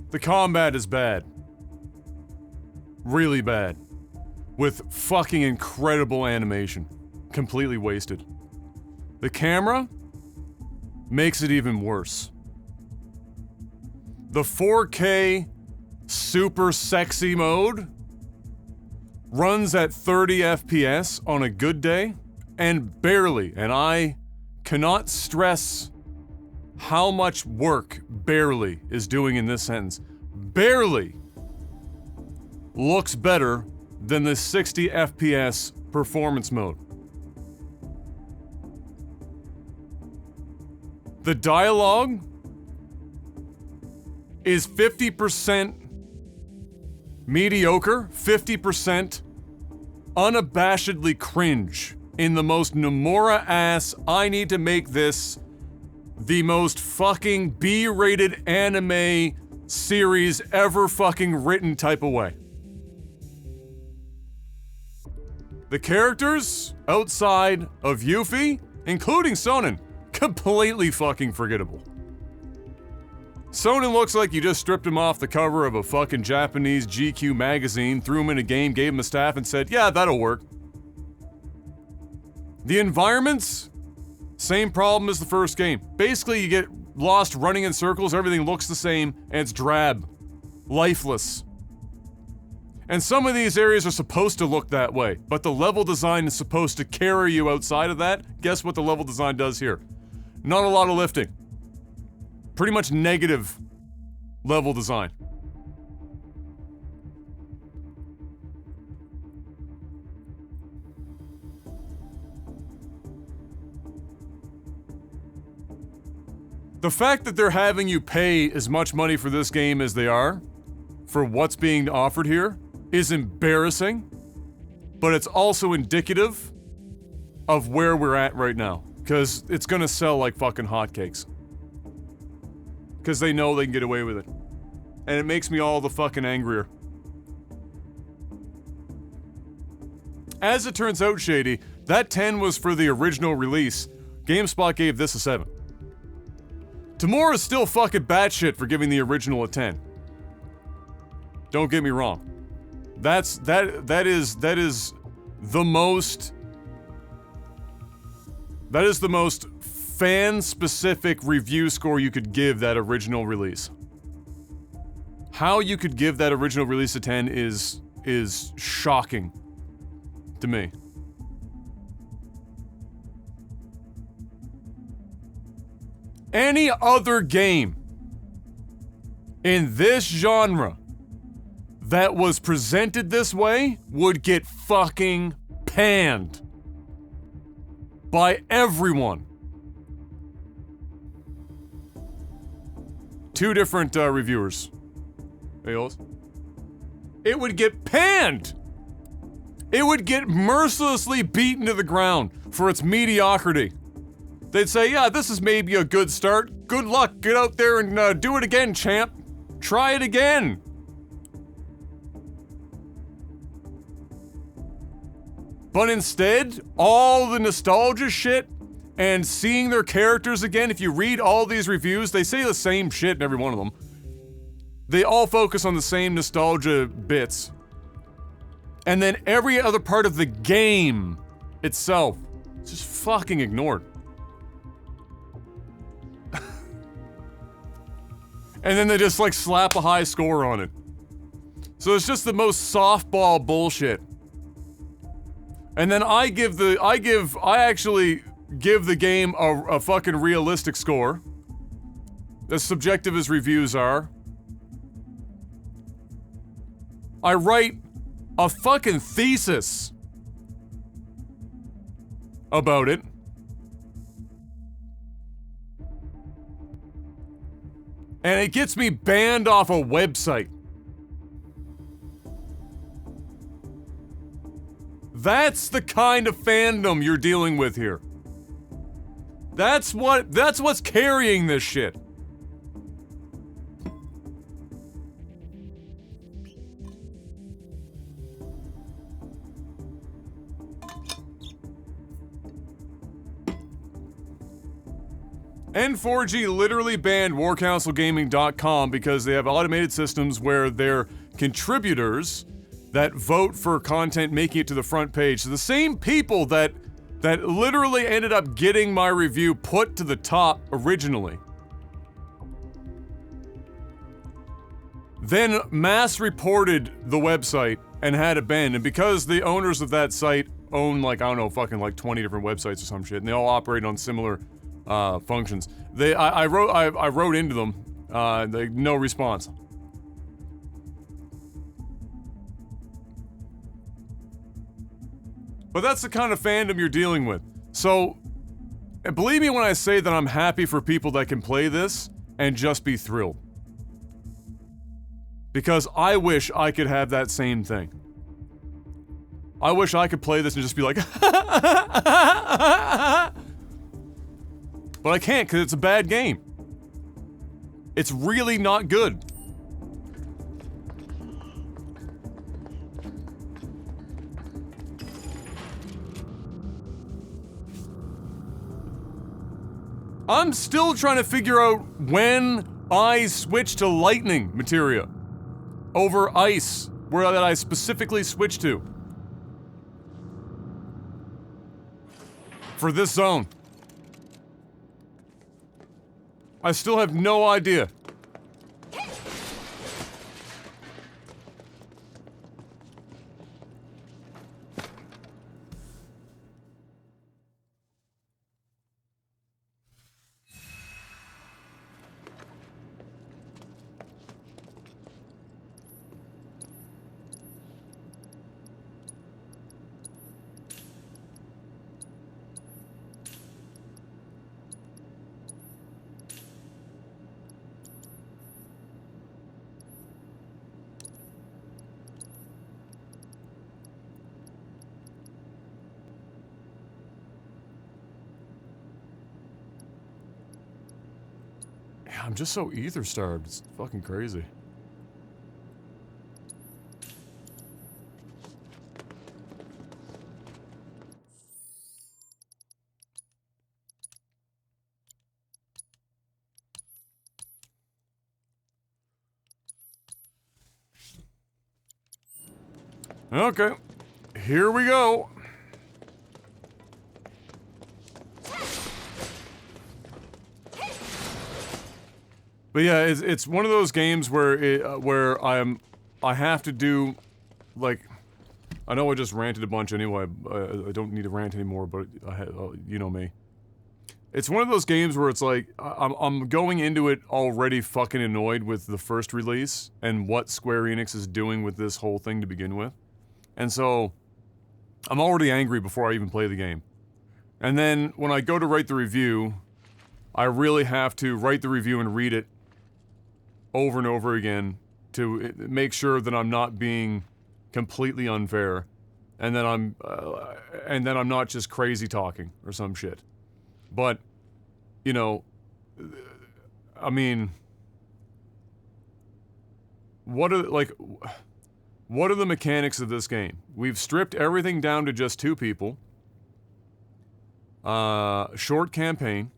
The combat is bad. Really bad. With fucking incredible animation. Completely wasted. The camera makes it even worse. The 4K super sexy mode runs at 30 FPS on a good day, and barely, and I cannot stress how much work barely is doing in this sentence, barely looks better than the 60 FPS performance mode. The dialogue is 50% mediocre, 50% unabashedly cringe in the most Nomura-ass, I need to make this the most fucking B-rated anime series ever fucking written type of way. The characters outside of Yuffie, including Sonen, completely fucking forgettable. Sonen looks like you just stripped him off the cover of a fucking Japanese GQ magazine, threw him in a game, gave him a staff, and said, yeah, that'll work. The environments, same problem as the first game. Basically, you get lost running in circles, everything looks the same, and it's drab. Lifeless. And some of these areas are supposed to look that way, but the level design is supposed to carry you outside of that. Guess what the level design does here? Not a lot of lifting. Pretty much negative level design. The fact that they're having you pay as much money for this game as they are, for what's being offered here, is embarrassing, but it's also indicative of where we're at right now. Because it's gonna sell like fucking hotcakes. Because they know they can get away with it. And it makes me all the fucking angrier. As it turns out, Shady, that 10 was for the original release. GameSpot gave this a 7. Tamura is still fucking batshit for giving the original a 10. Don't get me wrong. That is the most fan-specific review score you could give that original release. How you could give that original release a 10 is shocking to me. Any other game in this genre that was presented this way would get fucking panned by everyone. Two different reviewers. Ayos. It would get panned. It would get mercilessly beaten to the ground for its mediocrity. They'd say, yeah, this is maybe a good start. Good luck. Get out there and do it again, champ. Try it again. But instead, all the nostalgia shit and seeing their characters again, if you read all these reviews, they say the same shit in every one of them. They all focus on the same nostalgia bits. And then every other part of the game itself is just fucking ignored. And then they just like slap a high score on it. So it's just the most softball bullshit. And then I actually give the game a fucking realistic score. As subjective as reviews are. I write a fucking thesis about it. And it gets me banned off a website. That's the kind of fandom you're dealing with here. That's what's carrying this shit. N4G literally banned WarCouncilGaming.com because they have automated systems where their contributors that vote for content making it to the front page, so the same people that literally ended up getting my review put to the top originally, then mass reported the website and had it banned. And because the owners of that site own, like, I don't know, fucking like 20 different websites or some shit, and they all operate on similar functions. I wrote into them, no response. But that's the kind of fandom you're dealing with. So, and believe me when I say that I'm happy for people that can play this and just be thrilled. Because I wish I could have that same thing. I wish I could play this and just be like, but I can't because it's a bad game. It's really not good. I'm still trying to figure out when I switch to lightning materia over ice, where that I specifically switched to. For this zone. I still have no idea. I'm just so ether starved. It's fucking crazy. Okay, here we go. But yeah, it's one of those games where I have to do, like, I know I just ranted a bunch anyway. I don't need to rant anymore, but you know me. It's one of those games where it's like I'm going into it already fucking annoyed with the first release and what Square Enix is doing with this whole thing to begin with, and so I'm already angry before I even play the game. And then when I go to write the review, I really have to write the review and read it over and over again to make sure that I'm not being completely unfair, and that I'm not just crazy talking or some shit. But, you know, I mean, what are the mechanics of this game? We've stripped everything down to just 2 people. Short campaign.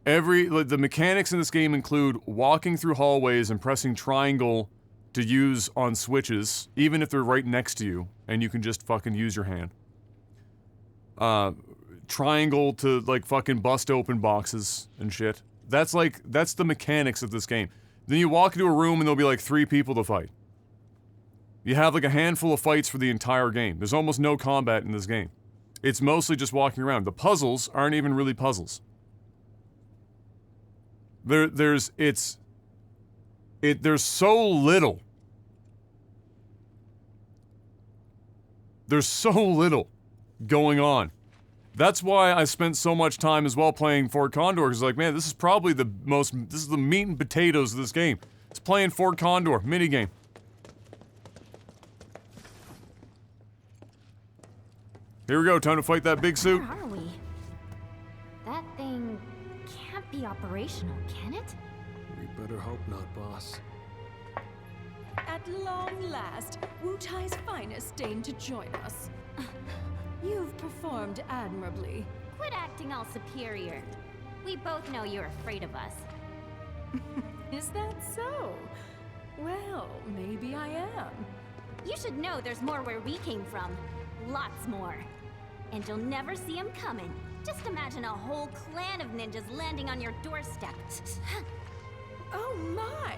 The mechanics in this game include walking through hallways and pressing triangle to use on switches, even if they're right next to you, and you can just fucking use your hand. Triangle to, like, fucking bust open boxes and shit. That's the mechanics of this game. Then you walk into a room and there'll be like 3 people to fight. You have like a handful of fights for the entire game. There's almost no combat in this game. It's mostly just walking around. The puzzles aren't even really puzzles. There's so little. There's so little going on. That's why I spent so much time as well playing Fort Condor, because like, man, this is probably this is the meat and potatoes of this game. It's playing Fort Condor, minigame. Here we go, time to fight that big suit. Where are we? That thing can't be operational, can it? We better hope not, boss. At long last, Wu Tai's finest deigned to join us. You've performed admirably. Quit acting all superior. We both know you're afraid of us. Is that so? Well, maybe I am. You should know there's more where we came from. Lots more. And you'll never see them coming. Just imagine a whole clan of ninjas landing on your doorstep. Oh my!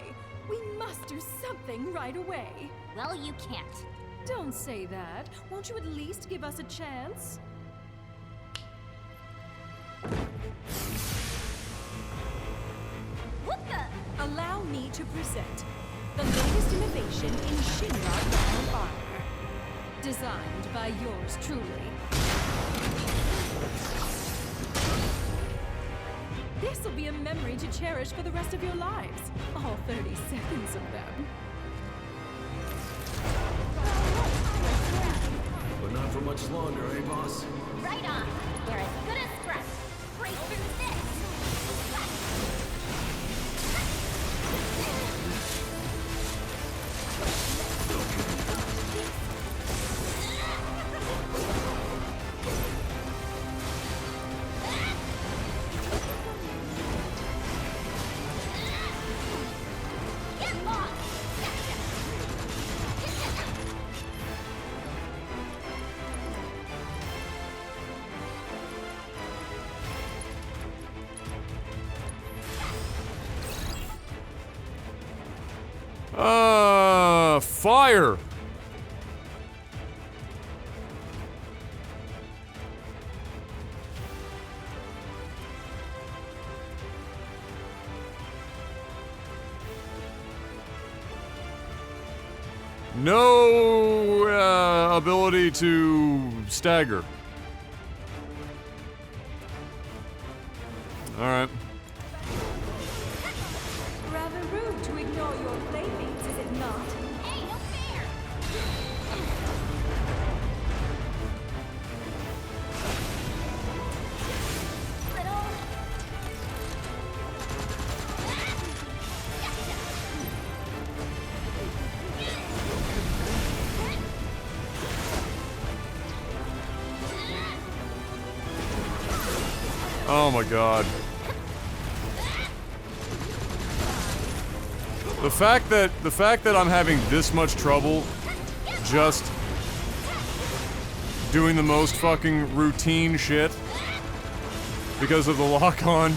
We must do something right away. Well, you can't. Don't say that. Won't you at least give us a chance? What the? Allow me to present the latest innovation in Shinra Battle Armor. Designed by yours truly. This will be a memory to cherish for the rest of your lives. All 30 seconds of them. But not for much longer, eh, boss? Right on. They're as good as scratch. Break through this. Get lost. Fire! No ability to stagger. Alright. Rather rude to ignore your playmates, is it not? Hey, no fair. Little. Oh my god. The fact that I'm having this much trouble just doing the most fucking routine shit because of the lock-on.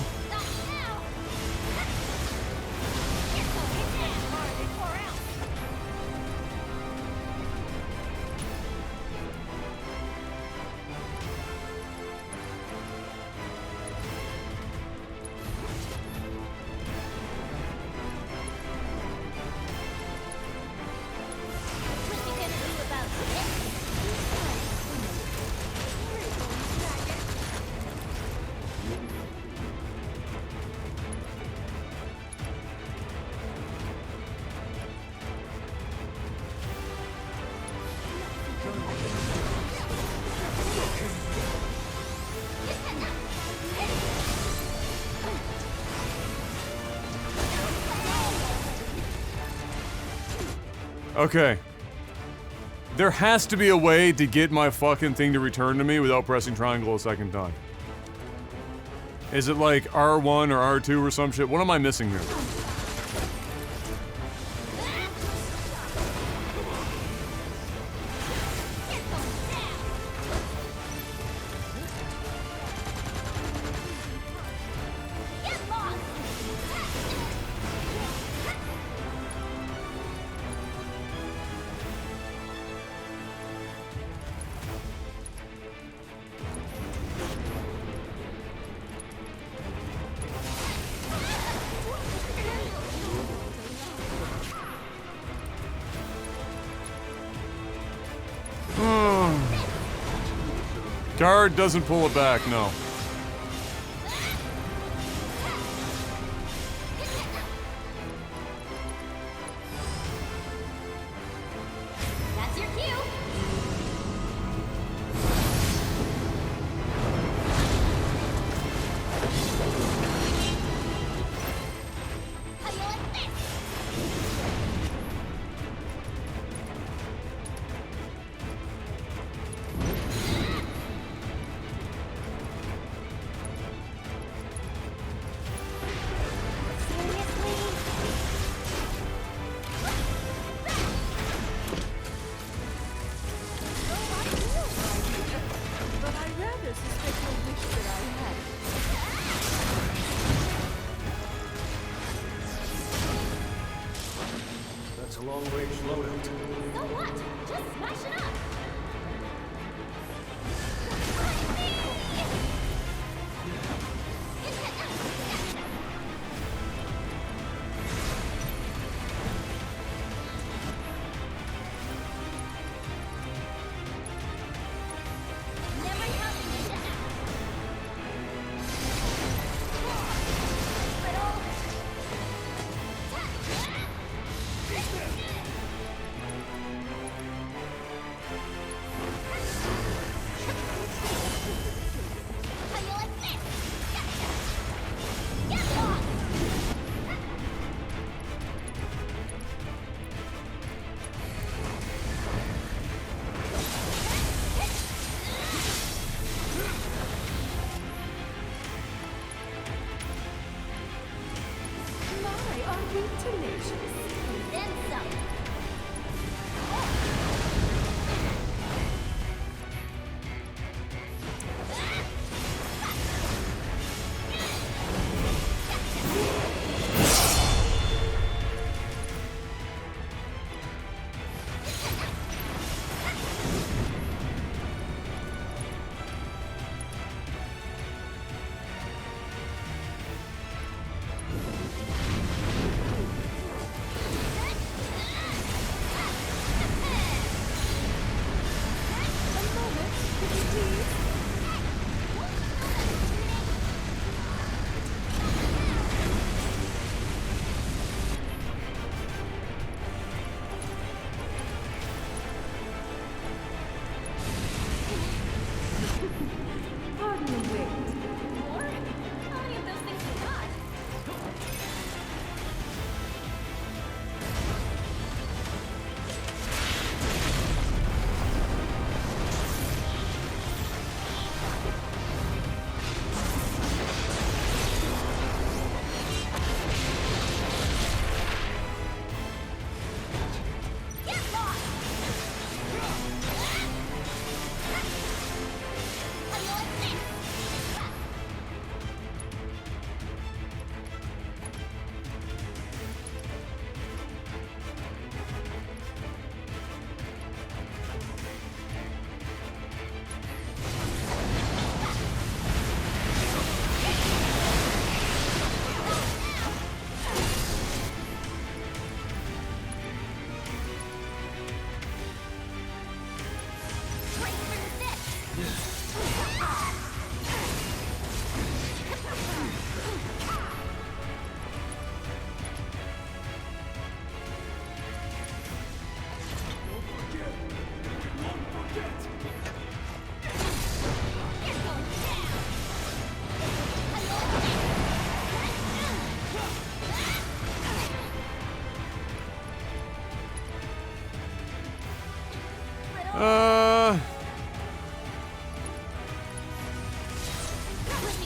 Okay. There has to be a way to get my fucking thing to return to me without pressing triangle a second time. Is it like R1 or R2 or some shit? What am I missing here? Guard doesn't pull it back, no. That's your cue. How do you like this? But I rather suspect you wish that I had. That's a long-range loadout.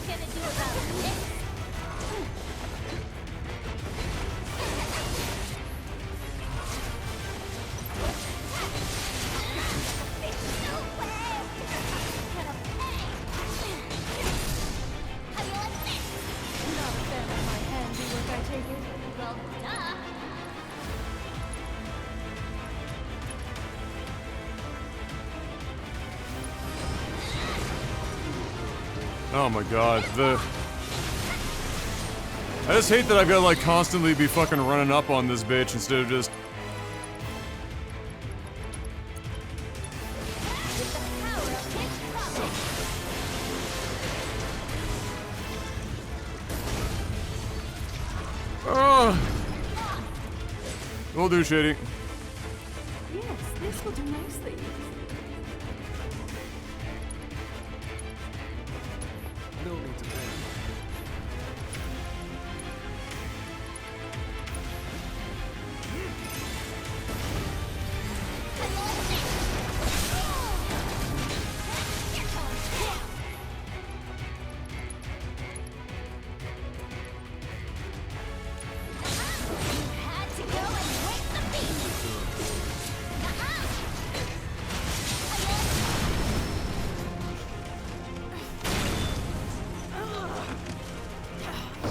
gonna do about this? No way! Gonna pay! How do you like this? Not a fan of my handiwork, I take it. Well, duh! Oh my god, I just hate that I've gotta like constantly be fucking running up on this bitch instead of just... With the power of his prophet! Oh! Will do, Shady. Yes, this will do nicely. No need to panic. Had to go and wake the beast!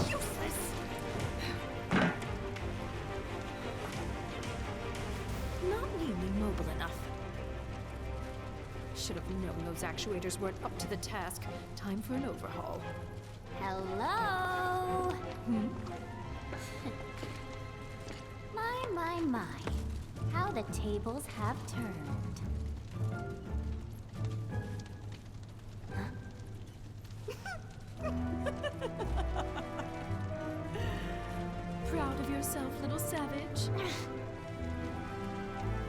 Useless! Not nearly mobile enough. Should have known those actuators weren't up to the task. Time for an overhaul. Hello? My. How the tables have turned. Proud of yourself, little savage?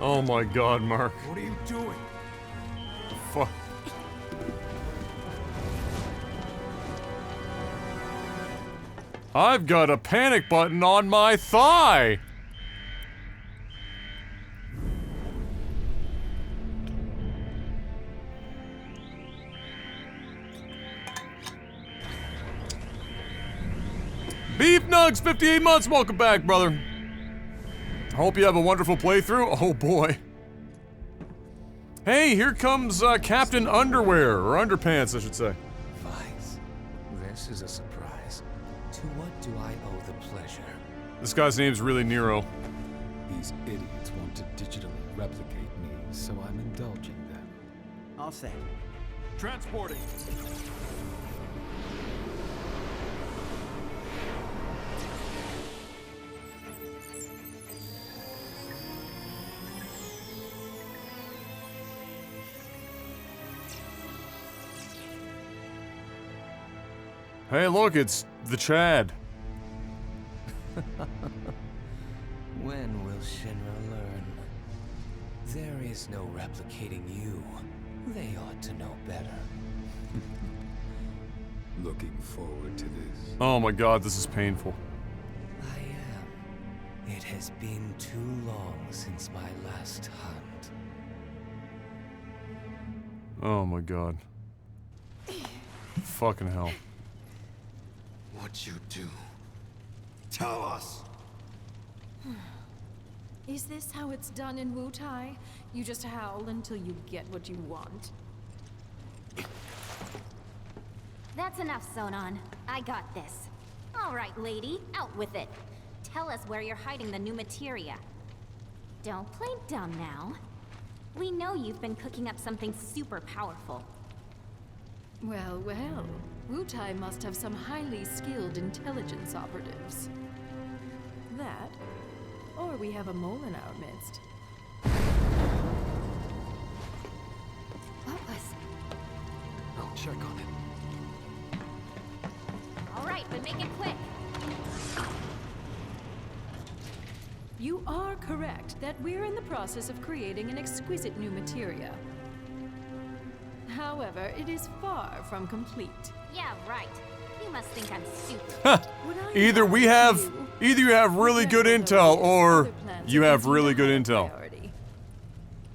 Oh my god, Mark. What are you doing? Fuck. I've got a panic button on my thigh! Beef Nugs, 58 months, welcome back, brother. I hope you have a wonderful playthrough. Oh boy. Hey, here comes Captain Underwear, or Underpants, I should say. Vice, this is a surprise. To what do I owe the pleasure? This guy's name's really Nero. These idiots want to digitally replicate me, so I'm indulging them. All set. Transporting. Hey, look, it's the Chad. When will Shinra learn? There is no replicating you. They ought to know better. Looking forward to this. Oh my god, this is painful. I am. It has been too long since my last hunt. Oh my god. Fucking hell. What'd you do? Tell us! Is this how it's done in Wutai? You just howl until you get what you want. That's enough, Sonon. I got this. All right, lady, out with it. Tell us where you're hiding the new materia. Don't play dumb now. We know you've been cooking up something super powerful. Well, well. Wutai must have some highly skilled intelligence operatives. That, or we have a mole in our midst. What was... I'll check on it. All right, but make it quick. You are correct that we're in the process of creating an exquisite new materia. However, it is far from complete. Yeah, right. You must think I'm stupid. Either you have really good intel, or you have really good intel.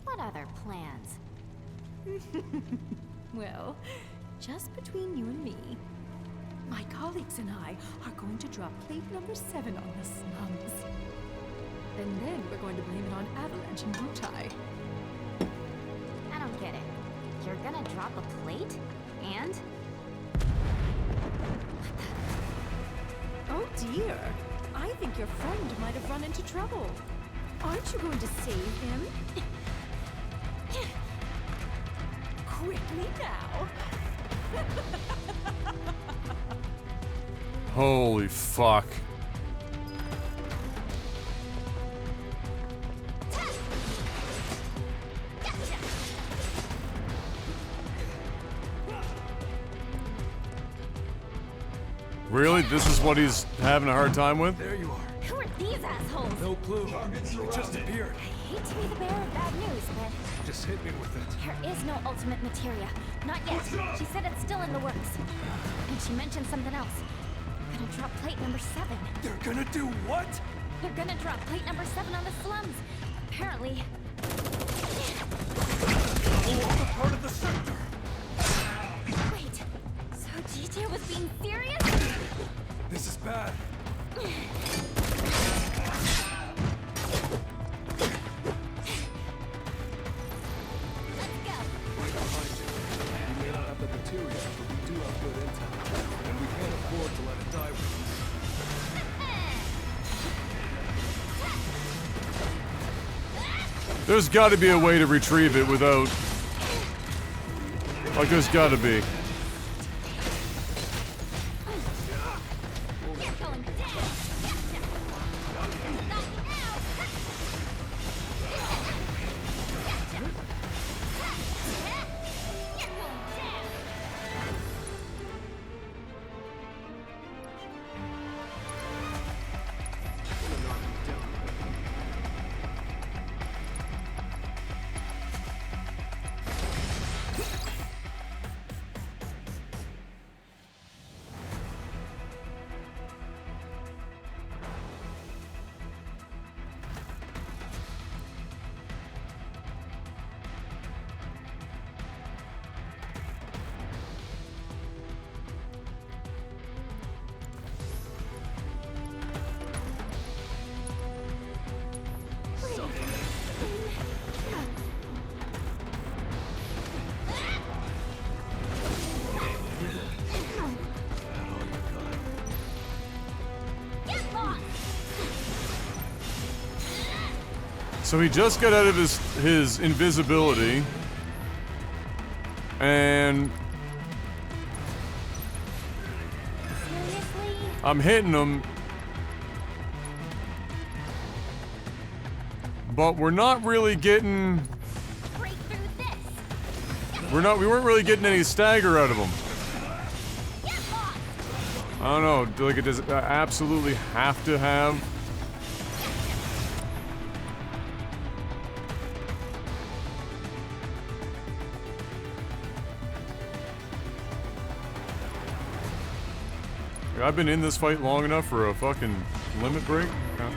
What other plans? Well, just between you and me, My colleagues and I are going to drop plate number 7 on the slums. And then we're going to blame it on Avalanche and Wutai. I don't get it. You're gonna drop a plate? And? Oh dear. I think your friend might have run into trouble. Aren't you going to save him? Quickly now. Holy fuck. Really? This is what he's having a hard time with? There you are. Who are these assholes? No clue. It just appeared. I hate to be the bearer of bad news, but Just hit me with it. there is no ultimate materia. Not yet. She said it's still in the works. And she mentioned something else. They're gonna drop plate number 7. They're gonna do what? They're gonna drop plate number 7 on the slums. Apparently. All the part of the sector. Wait. So DJ was being serious? This is bad. Let's go. Right behind you. We may not have the material, but we do have good intel. And we can't afford to let it die with us. There's gotta be a way to retrieve it without... Like, there's gotta be. You're going down. Gotcha. Not now. Gotcha. You're going down. Get lost. So he just got out of his invisibility. And... Seriously? I'm hitting him. But we're not really getting... Break through this. We weren't really getting any stagger out of him. Get lost. I don't know, like, it does absolutely have to have... I've been in this fight long enough for a fucking limit break. Yeah.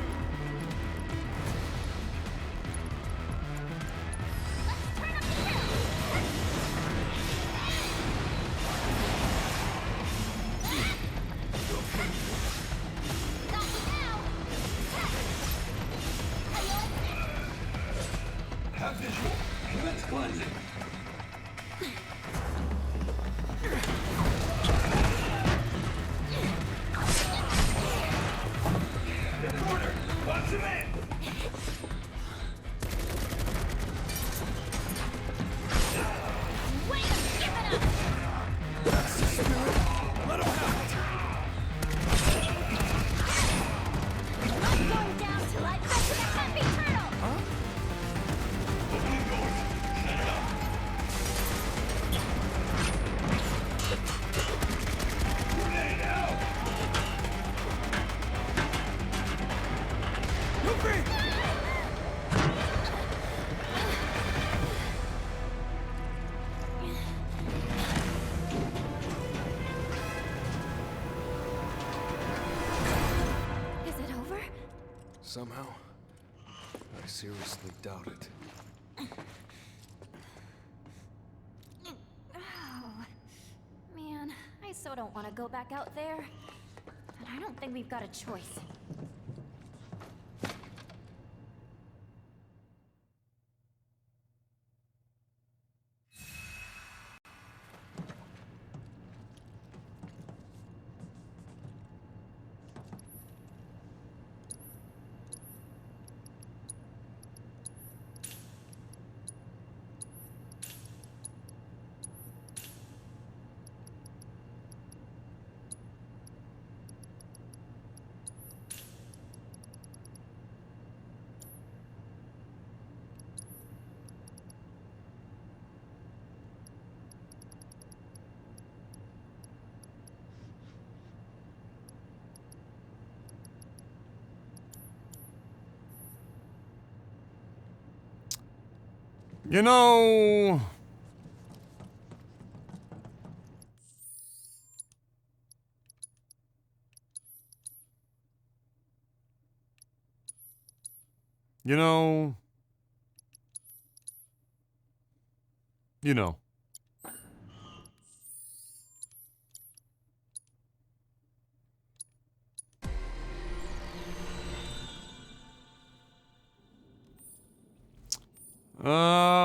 Somehow, I seriously doubt it. Oh, man, I so don't want to go back out there. But I don't think we've got a choice. You know... You know... You know.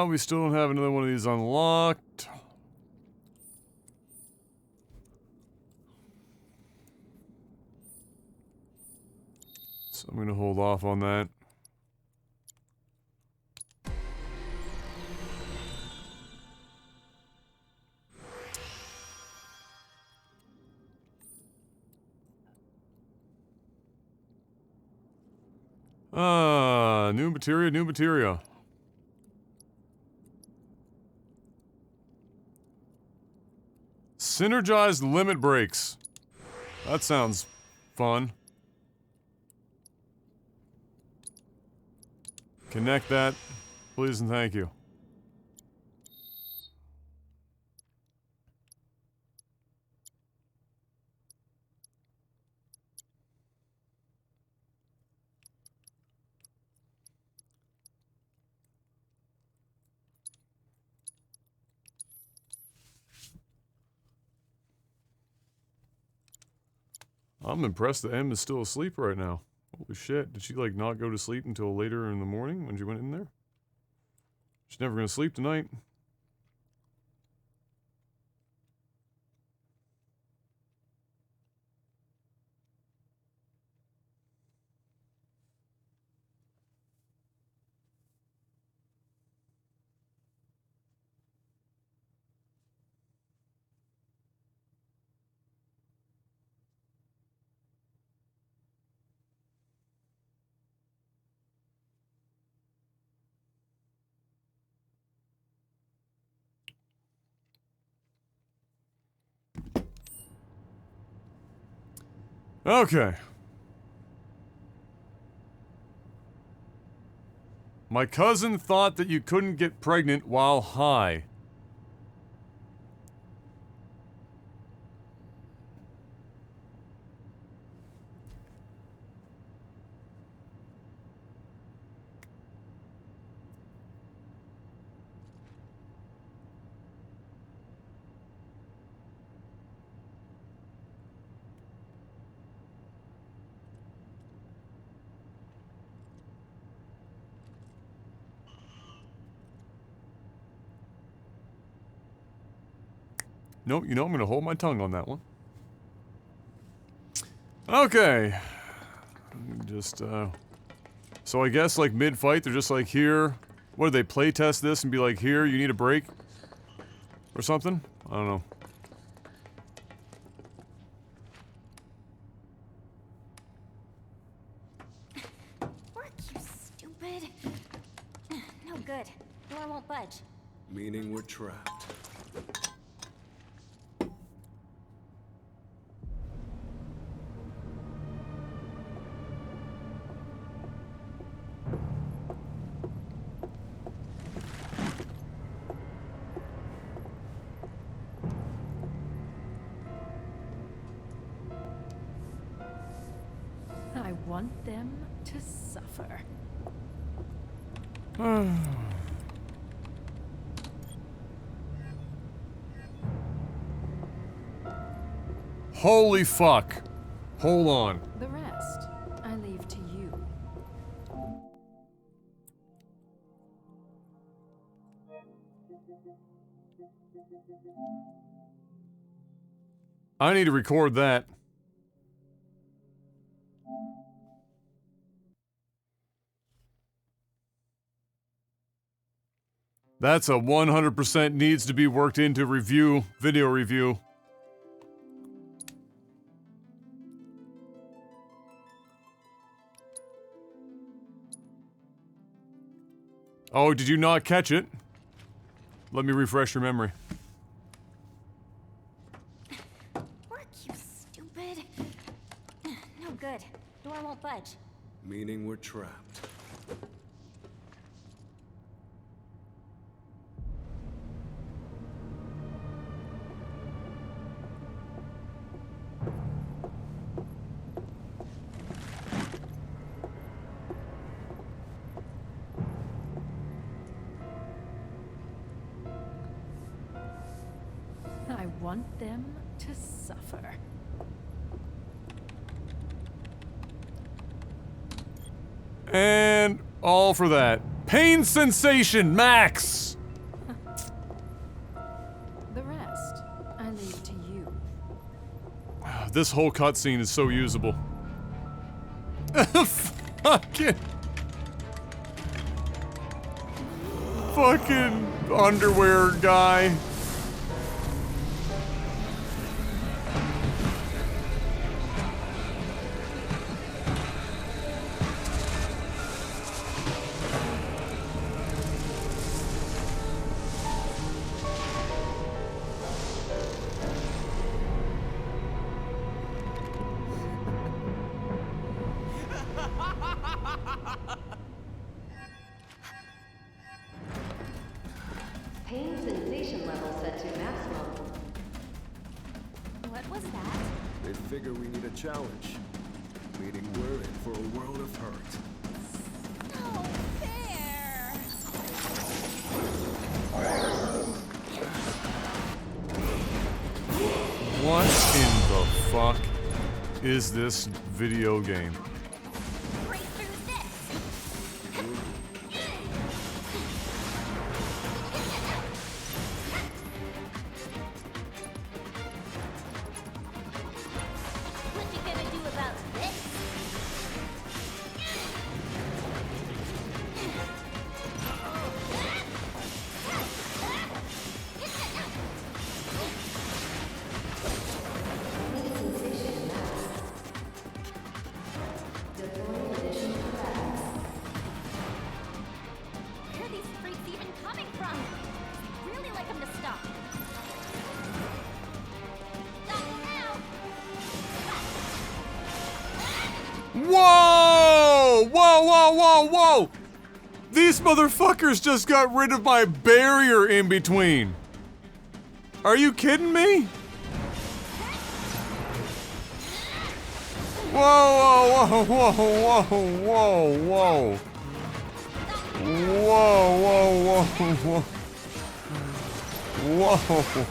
We still don't have another one of these unlocked. So I'm gonna hold off on that. New materia, new materia. Synergized limit breaks. That sounds fun. Connect that, please and thank you. I'm impressed that M is still asleep right now. Holy shit. Did she, like, not go to sleep until later in the morning when she went in there? She's never gonna sleep tonight. Okay. My cousin thought that you couldn't get pregnant while high. Nope, you know I'm gonna hold my tongue on that one. Okay. Just, so I guess, like, mid-fight, they're just like, here... What, do they play test this and be like, here, you need a break? Or something? I don't know. Work, you stupid. No good. Door won't budge. Meaning we're trapped. I want them to suffer. Holy fuck. Hold on. The rest, I leave to you. I need to record that. That's a 100% needs to be worked into review, video review. Oh, did you not catch it? Let me refresh your memory. Work, you stupid. No good. Door won't budge. Meaning we're trapped. I want them to suffer. And all for that. Pain sensation max! The rest, I leave to you. This whole cutscene is so usable. Fucking underwear guy. Pain sensation level set to maximum. What was that? They figure we need a challenge. Meaning we're in for a world of hurt. No fair. What in the fuck is this video game? Break through this. What you gonna do about this? Where are these freaks even coming from? I'd really like them to stop. Stop now! Whoa! Whoa, whoa, whoa, whoa! These motherfuckers just got rid of my barrier in between. Are you kidding me? Whoa, whoa, whoa, whoa, whoa, whoa. Whoa, whoa, whoa, whoa. Whoa.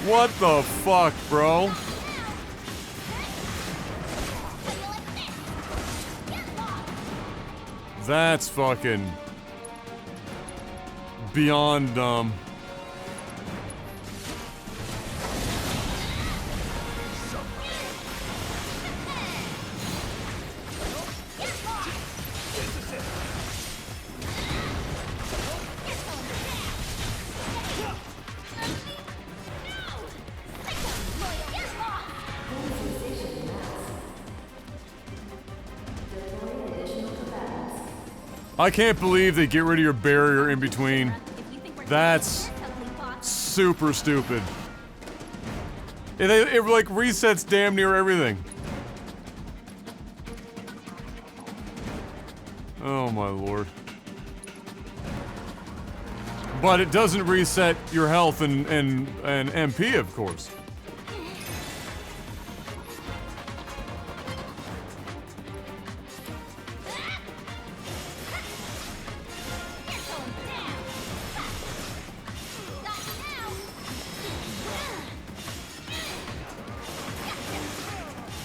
What the fuck, bro? That's fucking beyond dumb. I can't believe they get rid of your barrier in between. That's super stupid. It like resets damn near everything. Oh my lord. But it doesn't reset your health and MP, of course.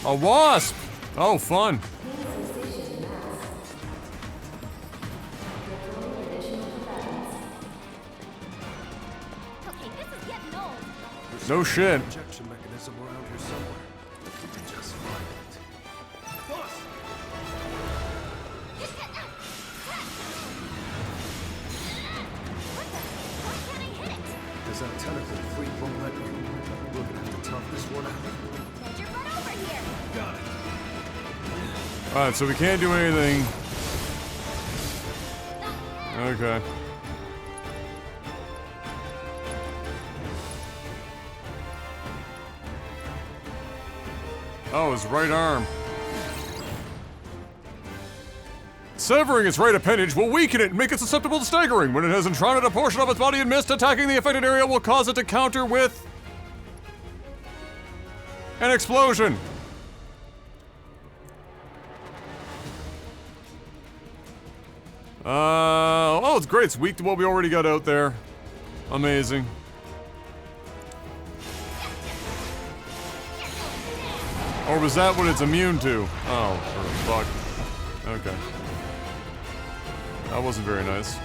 A wasp! Oh, fun. Okay, this is getting old. No shit. Injection mechanism around here somewhere. We can just find it. Boss! Why can't I hit it? Does that tentacle fleet won't let you? We're gonna have to tough this one out. Send your butt over here. Got it. Alright, so we can't do anything. Okay. Oh, his right arm. Severing its right appendage will weaken it and make it susceptible to staggering. When it has enshrouded a portion of its body in mist, attacking the affected area will cause it to counter with an explosion. Oh, it's great. It's weak to what we already got out there. Amazing. Or was that what it's immune to? Oh, for fuck. Okay. That wasn't very nice.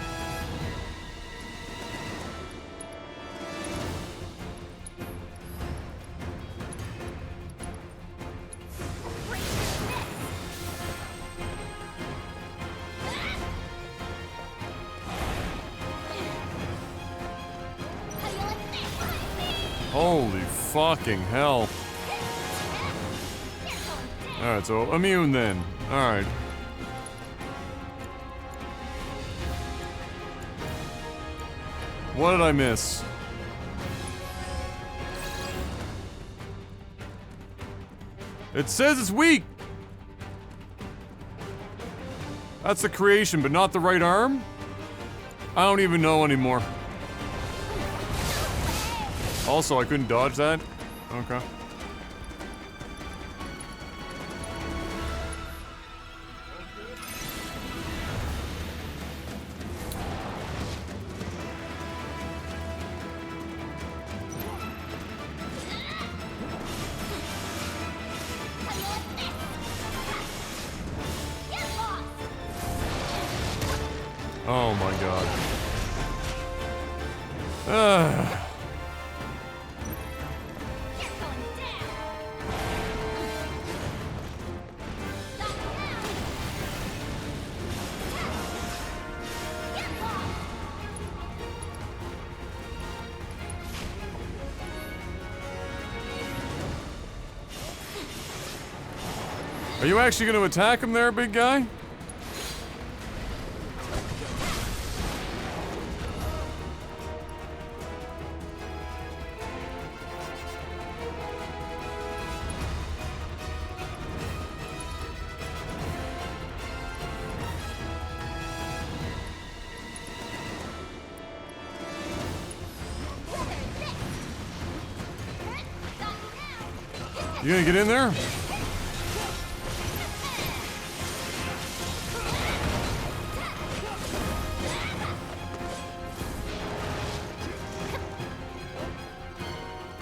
Holy fucking hell. Alright, so immune then. Alright. What did I miss? It says it's weak! That's the creation, but not the right arm? I don't even know anymore. Also, I couldn't dodge that? Okay. Oh my god. Are you actually going to attack him there, big guy? You gonna get in there?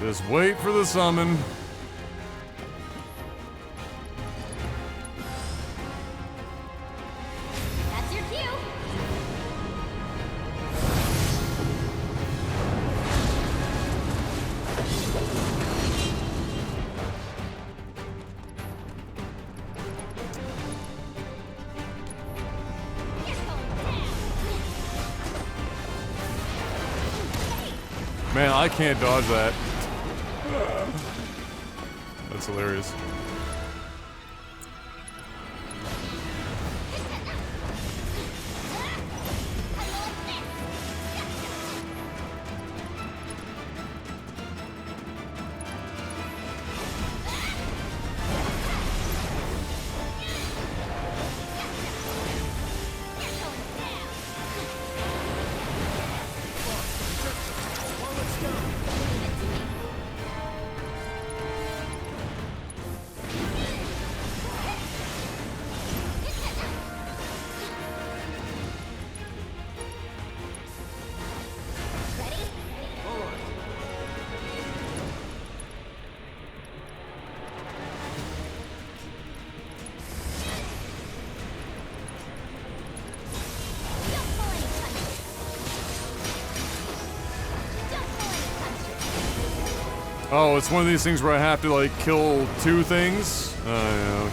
Just wait for the summon. That's your cue. Man, I can't dodge that. That's hilarious. Oh, it's one of these things where I have to, like, kill 2 things? Oh, yeah,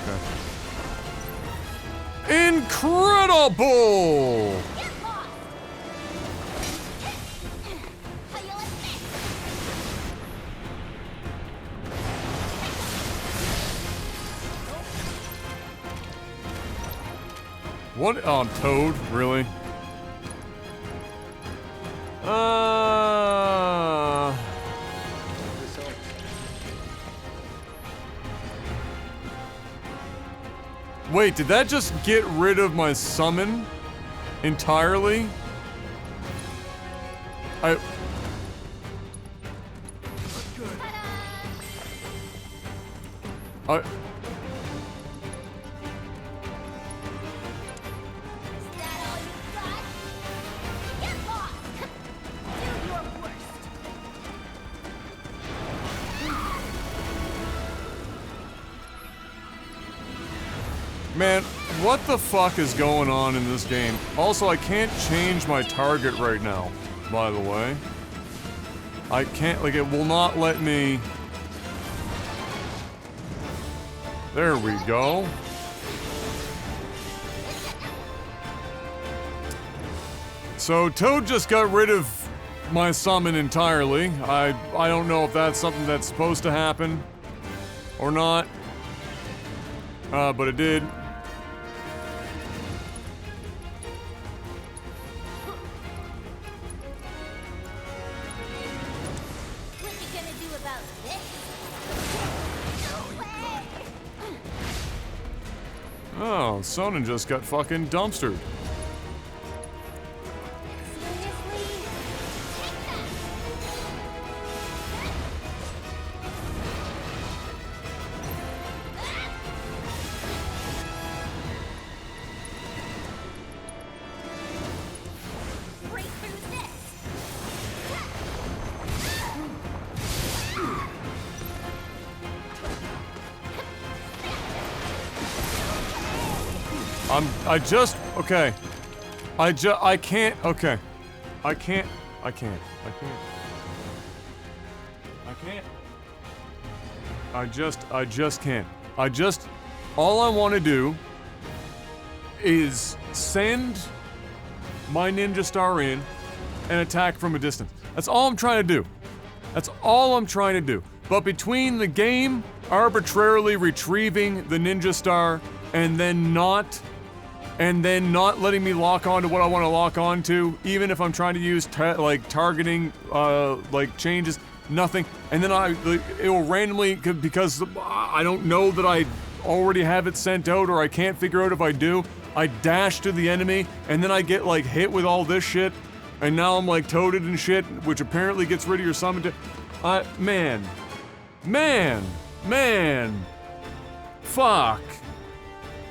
okay. Incredible! What? Oh, Toad? Really? Wait, did that just get rid of my summon entirely? Man, what the fuck is going on in this game? Also, I can't change my target right now, by the way. I can't, like, it will not let me... There we go. So, Toad just got rid of my summon entirely. I don't know if that's something that's supposed to happen or not. But it did. What you gonna do about this? Oh, Sonnen just got fucking dumpstered. Okay. I can't, okay. I can't. All I want to do is send my ninja star in and attack from a distance. That's all I'm trying to do. That's all I'm trying to do. But between the game arbitrarily retrieving the ninja star and then not letting me lock on to what I want to lock on to, even if I'm trying to use targeting like changes, nothing. And then it will randomly, because I don't know that I already have it sent out, or I can't figure out if I do, I dash to the enemy and then I get like hit with all this shit, and now I'm like toaded and shit, which apparently gets rid of your summon. Man, fuck.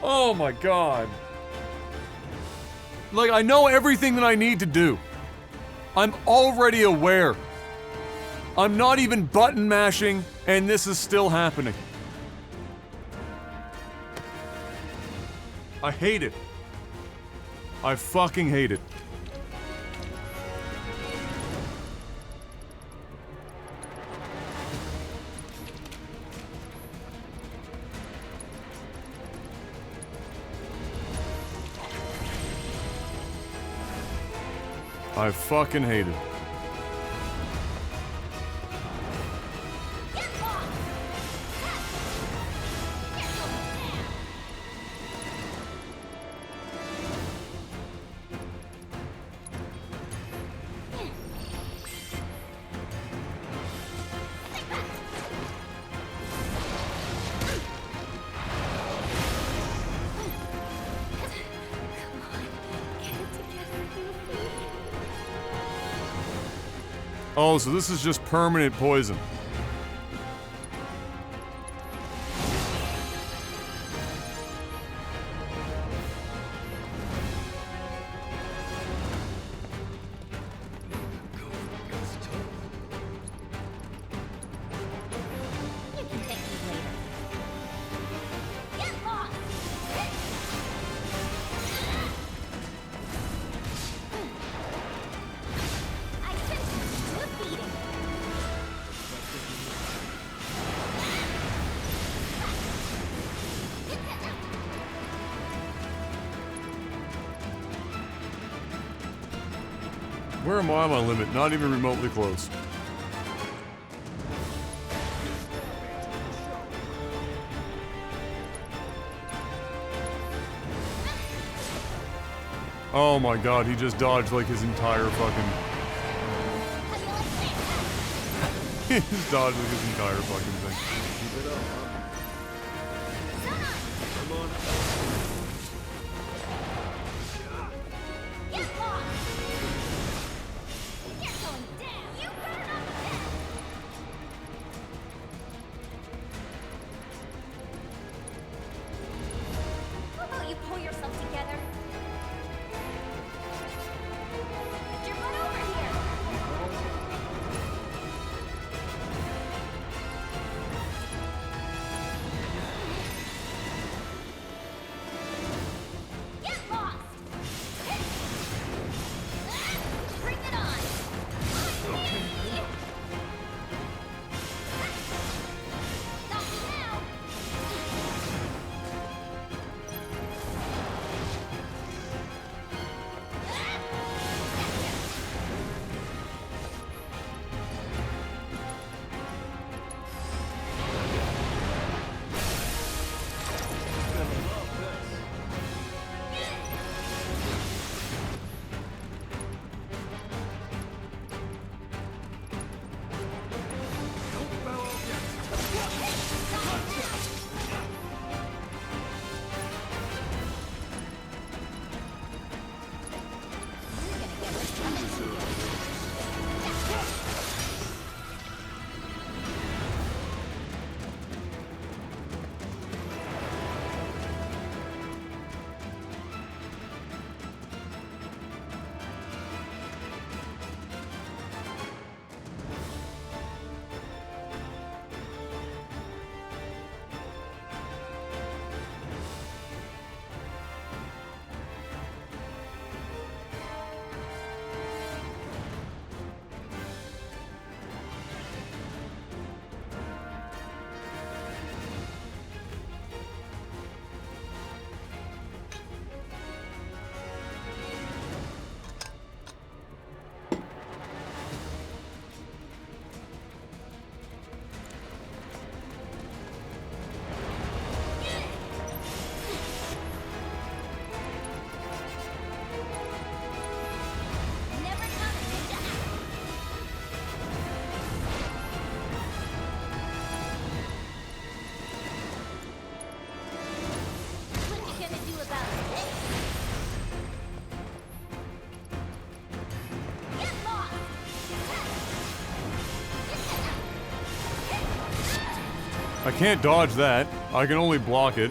Oh my god. Like, I know everything that I need to do. I'm already aware. I'm not even button mashing, and this is still happening. I hate it. I fucking hate it. I fucking hate it. Oh, so this is just permanent poison. Where am I on my limit? Not even remotely close. Oh my god, he just dodged like his entire fucking... he just dodged like his entire fucking thing. Keep it up, huh? Come on. Get lost! You're going down! You better not miss! How about you pull yourself together? Get your butt over here! Get lost! Bring it on! Not now! Never count a ninja out! What you gonna do about this? Get lost! I can't dodge that. I can only block it.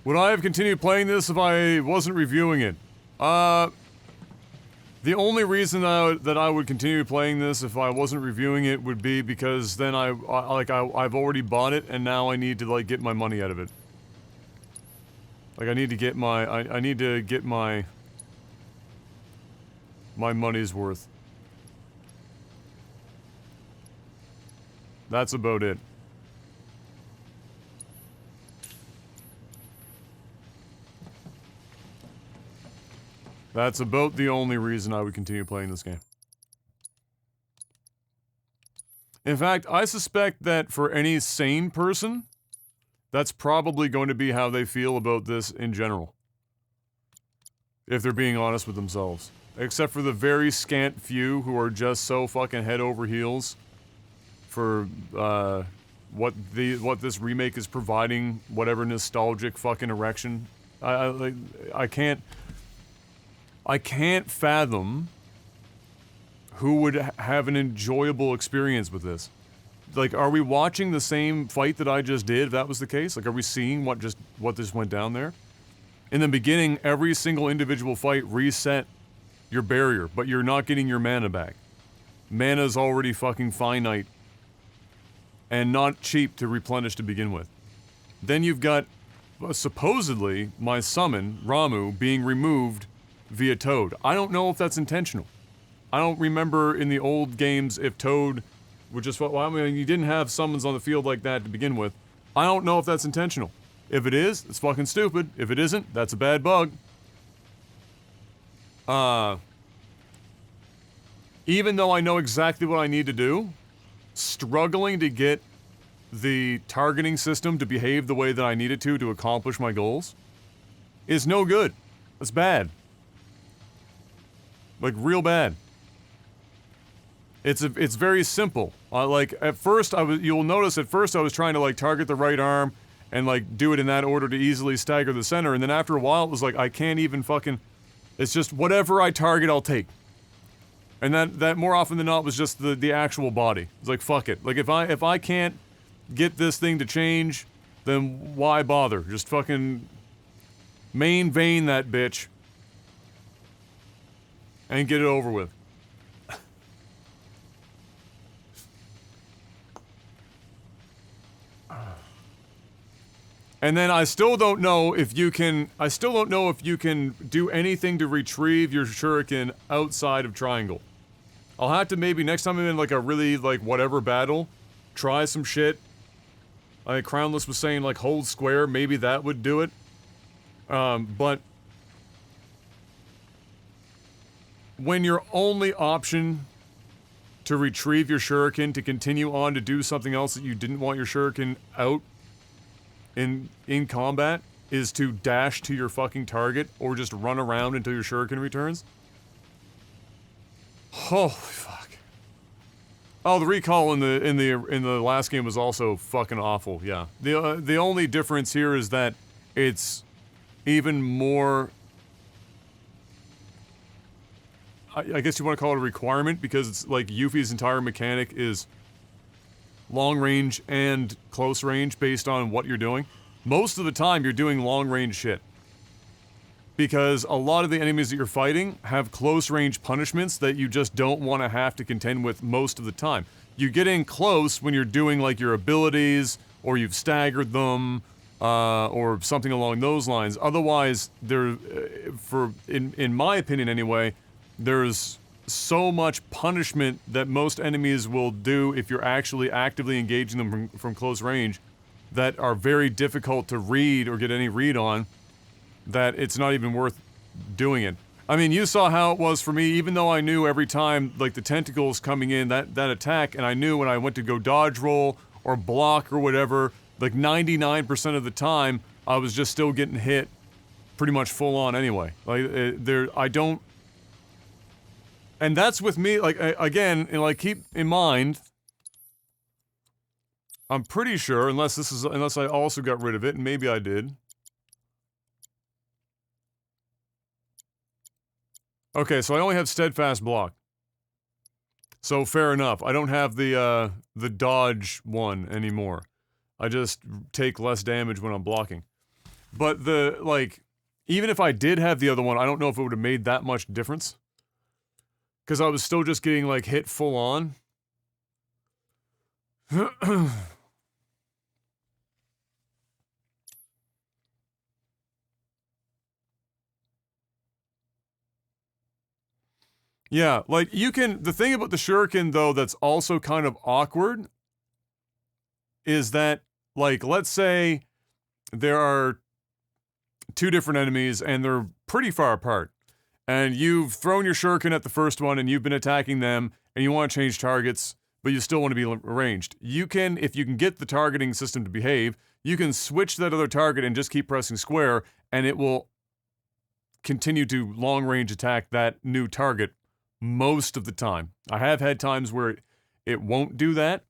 Would I have continued playing this if I wasn't reviewing it? The only reason that I would continue playing this if I wasn't reviewing it would be because then I've already bought it and now I need to like get my money out of it. Like I need to get my my money's worth. That's about it. That's about the only reason I would continue playing this game. In fact, I suspect that for any sane person, that's probably going to be how they feel about this in general. If they're being honest with themselves. Except for the very scant few who are just so fucking head over heels for, what this remake is providing, whatever nostalgic fucking erection. I can't fathom who would have an enjoyable experience with this. Like, are we watching the same fight that I just did, if that was the case? Like, are we seeing what just went down there? In the beginning, every single individual fight reset your barrier, but you're not getting your mana back. Mana's already fucking finite and not cheap to replenish to begin with. Then you've got, supposedly, my summon, Ramu, being removed via Toad. I don't know if that's intentional. I don't remember in the old games if Toad would just... Well, I mean, you didn't have summons on the field like that to begin with. I don't know if that's intentional. If it is, it's fucking stupid. If it isn't, that's a bad bug. Even though I know exactly what I need to do, struggling to get the targeting system to behave the way that I need it to accomplish my goals is no good. It's bad. Like, real bad. It's very simple. Like, at first, you'll notice at first I was trying to, like, target the right arm and, like, do it in that order to easily stagger the center, and then after a while it was like, I can't even fucking... It's just whatever I target, I'll take. And that more often than not was just the actual body. It's like, fuck it. Like, if I can't get this thing to change, then why bother? Just fucking main vein that bitch and get it over with. And then I still don't know if you can do anything to retrieve your shuriken outside of triangle. I'll have to maybe next time I'm in like a really like whatever battle, try some shit. I think Crownless was saying like hold square, maybe that would do it. But when your only option to retrieve your shuriken to continue on to do something else that you didn't want your shuriken out in combat is to dash to your fucking target or just run around until your shuriken returns. Holy fuck. Oh, the recall in the last game was also fucking awful. Yeah. The only difference here is that it's even more, I guess you want to call it a requirement, because it's like Yuffie's entire mechanic is long range and close range based on what you're doing. Most of the time you're doing long range shit. Because a lot of the enemies that you're fighting have close range punishments that you just don't want to have to contend with most of the time. You get in close when you're doing like your abilities, or you've staggered them, or something along those lines. Otherwise, in my opinion anyway, there's so much punishment that most enemies will do if you're actually actively engaging them from close range that are very difficult to read or get any read on, that it's not even worth doing it. I mean, you saw how it was for me, even though I knew every time, like, the tentacles coming in, that attack, and I knew when I went to go dodge roll or block or whatever, like 99% of the time, I was just still getting hit pretty much full on anyway. Like, I don't... And that's with me, like, again, like, keep in mind, I'm pretty sure, unless I also got rid of it, and maybe I did. Okay, so I only have steadfast block. So fair enough. I don't have the dodge one anymore. I just take less damage when I'm blocking. But like, even if I did have the other one, I don't know if it would have made that much difference. Because I was still just getting, like, hit full on. Yeah, like, you can... The thing about the shuriken, though, that's also kind of awkward is that, like, let's say there are two different enemies and they're pretty far apart. And you've thrown your shuriken at the first one and you've been attacking them and you want to change targets, but you still want to be ranged. You can, if you can get the targeting system to behave, you can switch that other target and just keep pressing square and it will continue to long range attack that new target most of the time. I have had times where it won't do that.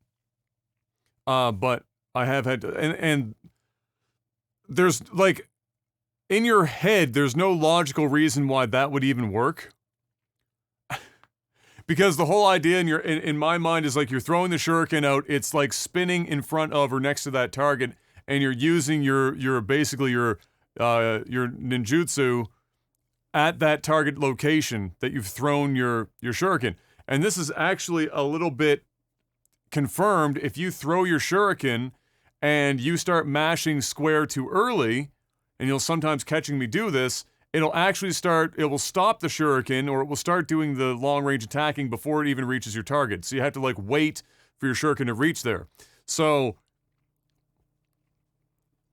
But I have had to, and there's like, in your head, there's no logical reason why that would even work. Because the whole idea in my mind is like you're throwing the shuriken out, it's like spinning in front of or next to that target, and you're using your basically your ninjutsu at that target location that you've thrown your shuriken. And this is actually a little bit confirmed. If you throw your shuriken and you start mashing square too early, and you'll sometimes catching me do this, it'll actually it will stop the shuriken, or it will start doing the long range attacking before it even reaches your target. So you have to like wait for your shuriken to reach there. So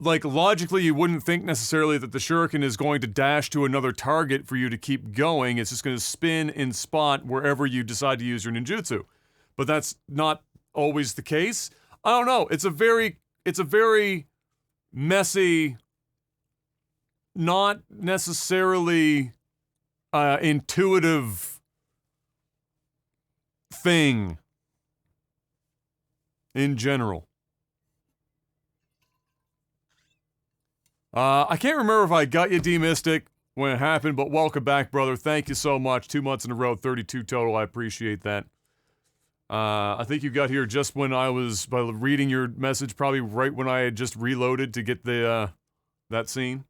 like logically you wouldn't think necessarily that the shuriken is going to dash to another target for you to keep going. It's just going to spin in spot wherever you decide to use your ninjutsu. But that's not always the case. I don't know. It's a very messy, not necessarily intuitive thing in general. I can't remember if I got you D-Mystic when it happened, but welcome back, brother. Thank you so much. 2 months in a row, 32 total. I appreciate that. I think you got here just when I was, by reading your message, probably right when I had just reloaded to get the, that scene.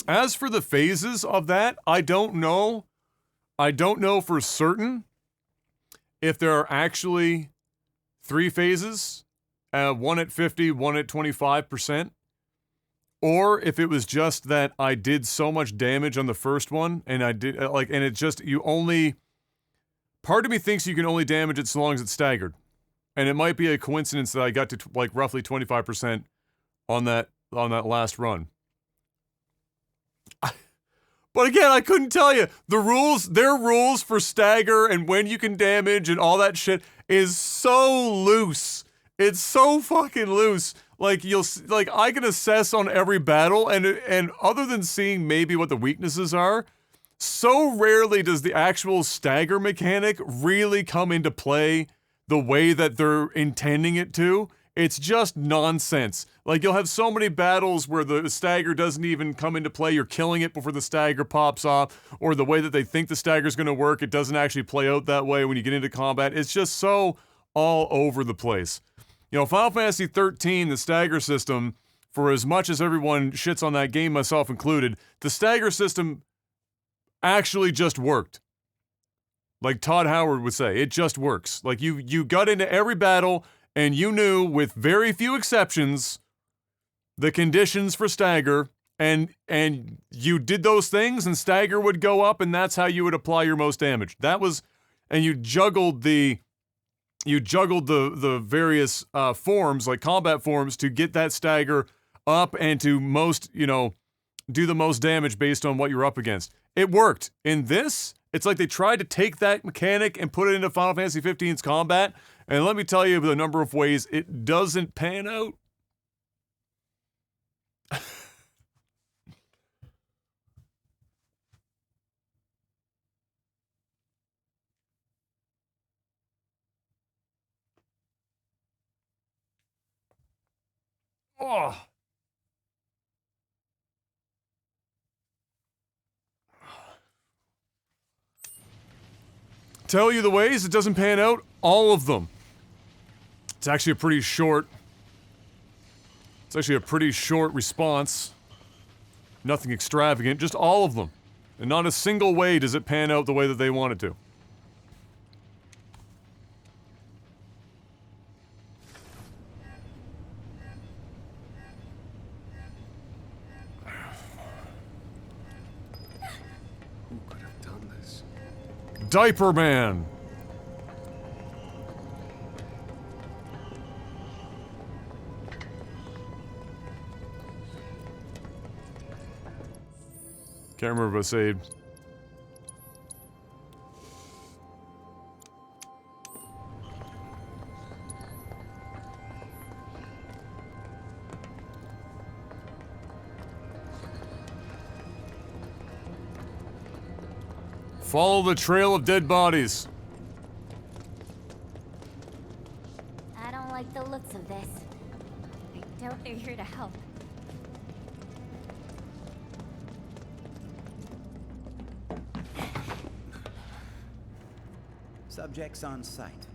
As for the phases of that, I don't know. I don't know for certain if there are actually 3 phases, one at 50, one at 25%, or if it was just that I did so much damage on the first one, and I did, like, and it just, you only, part of me thinks you can only damage it so long as it's staggered. And it might be a coincidence that I got to, like, roughly 25% on that last run. But again, I couldn't tell you. The rules, their rules for stagger and when you can damage and all that shit is so loose. It's so fucking loose. Like, I can assess on every battle, and other than seeing maybe what the weaknesses are, so rarely does the actual stagger mechanic really come into play the way that they're intending it to. It's just nonsense. Like, you'll have so many battles where the stagger doesn't even come into play. You're killing it before the stagger pops off, or the way that they think the stagger's gonna work, it doesn't actually play out that way when you get into combat. It's just so all over the place. You know, Final Fantasy XIII, the stagger system, for as much as everyone shits on that game, myself included, the stagger system actually just worked. Like Todd Howard would say, it just works. Like, you got into every battle, and you knew, with very few exceptions, the conditions for stagger, and you did those things, and stagger would go up, and that's how you would apply your most damage. That was, and you juggled the various forms, like combat forms, to get that stagger up and to most, you know, do the most damage based on what you're up against. It worked. In this, it's like they tried to take that mechanic and put it into Final Fantasy XV's combat, and let me tell you the number of ways it doesn't pan out. Oh. Tell you the ways it doesn't pan out? All of them. It's actually a pretty short... It's actually a pretty short response. Nothing extravagant, just all of them. And not a single way does it pan out the way that they want it to. Who could have done this? Diaper Man! Can't remember if I saved. Follow the trail of dead bodies. I don't like the looks of this. I doubt they're here to help. Subjects on site.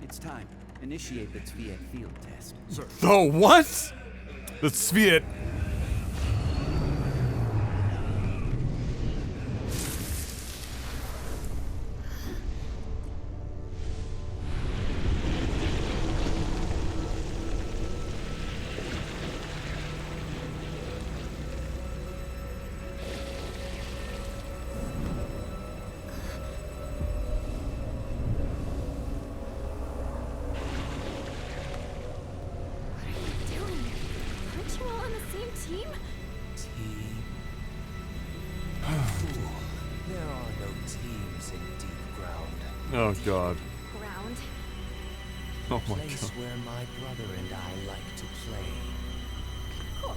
It's time. Initiate the VII field test. The what? The Sviet. Oh god. Ground. Oh my Place god. where my brother and I like to play. Cool.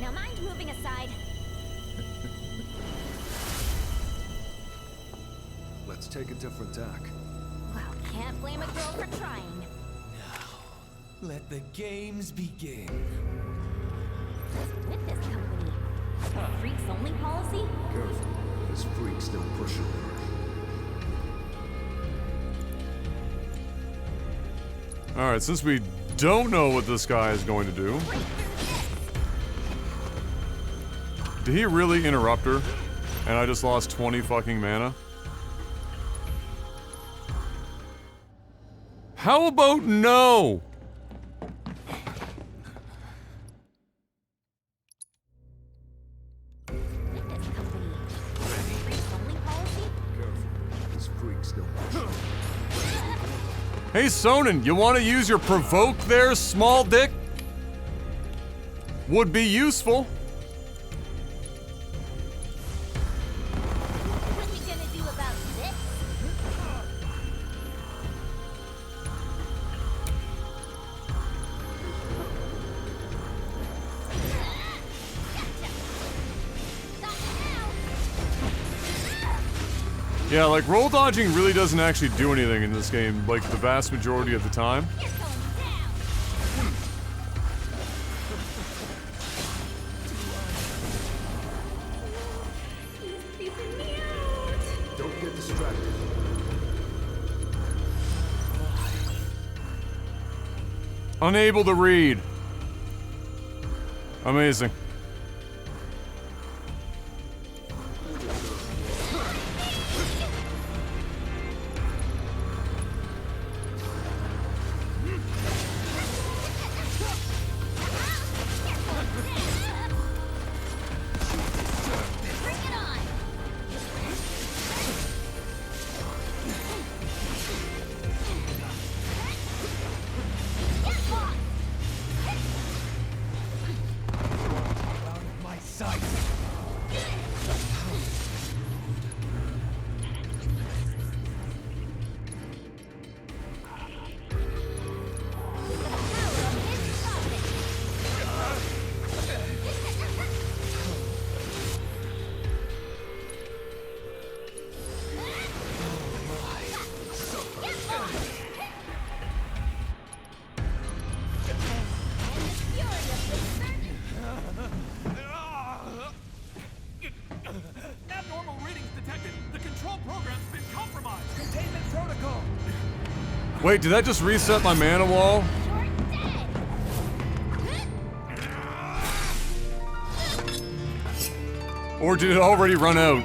Now mind moving aside. Let's take a different tack. Well, can't blame a girl for trying. Now, let the games begin. What's with this company? A freaks only policy? Careful. This freak's still pushing her. Alright, since we don't know what this guy is going to do... Did he really interrupt her? And I just lost 20 fucking mana? How about no? This freak's still pushing her. Hey Sonnen, you want to use your provoke there, small dick? Would be useful. What are we gonna do about this? Yeah, like roll dodging really doesn't actually do anything in this game, like the vast majority of the time. You're going down. He's creeping me out. Don't get distracted. Unable to read. Amazing. Bring it on. Get lost. Wait, did that just reset my mana wall? Or did it already run out?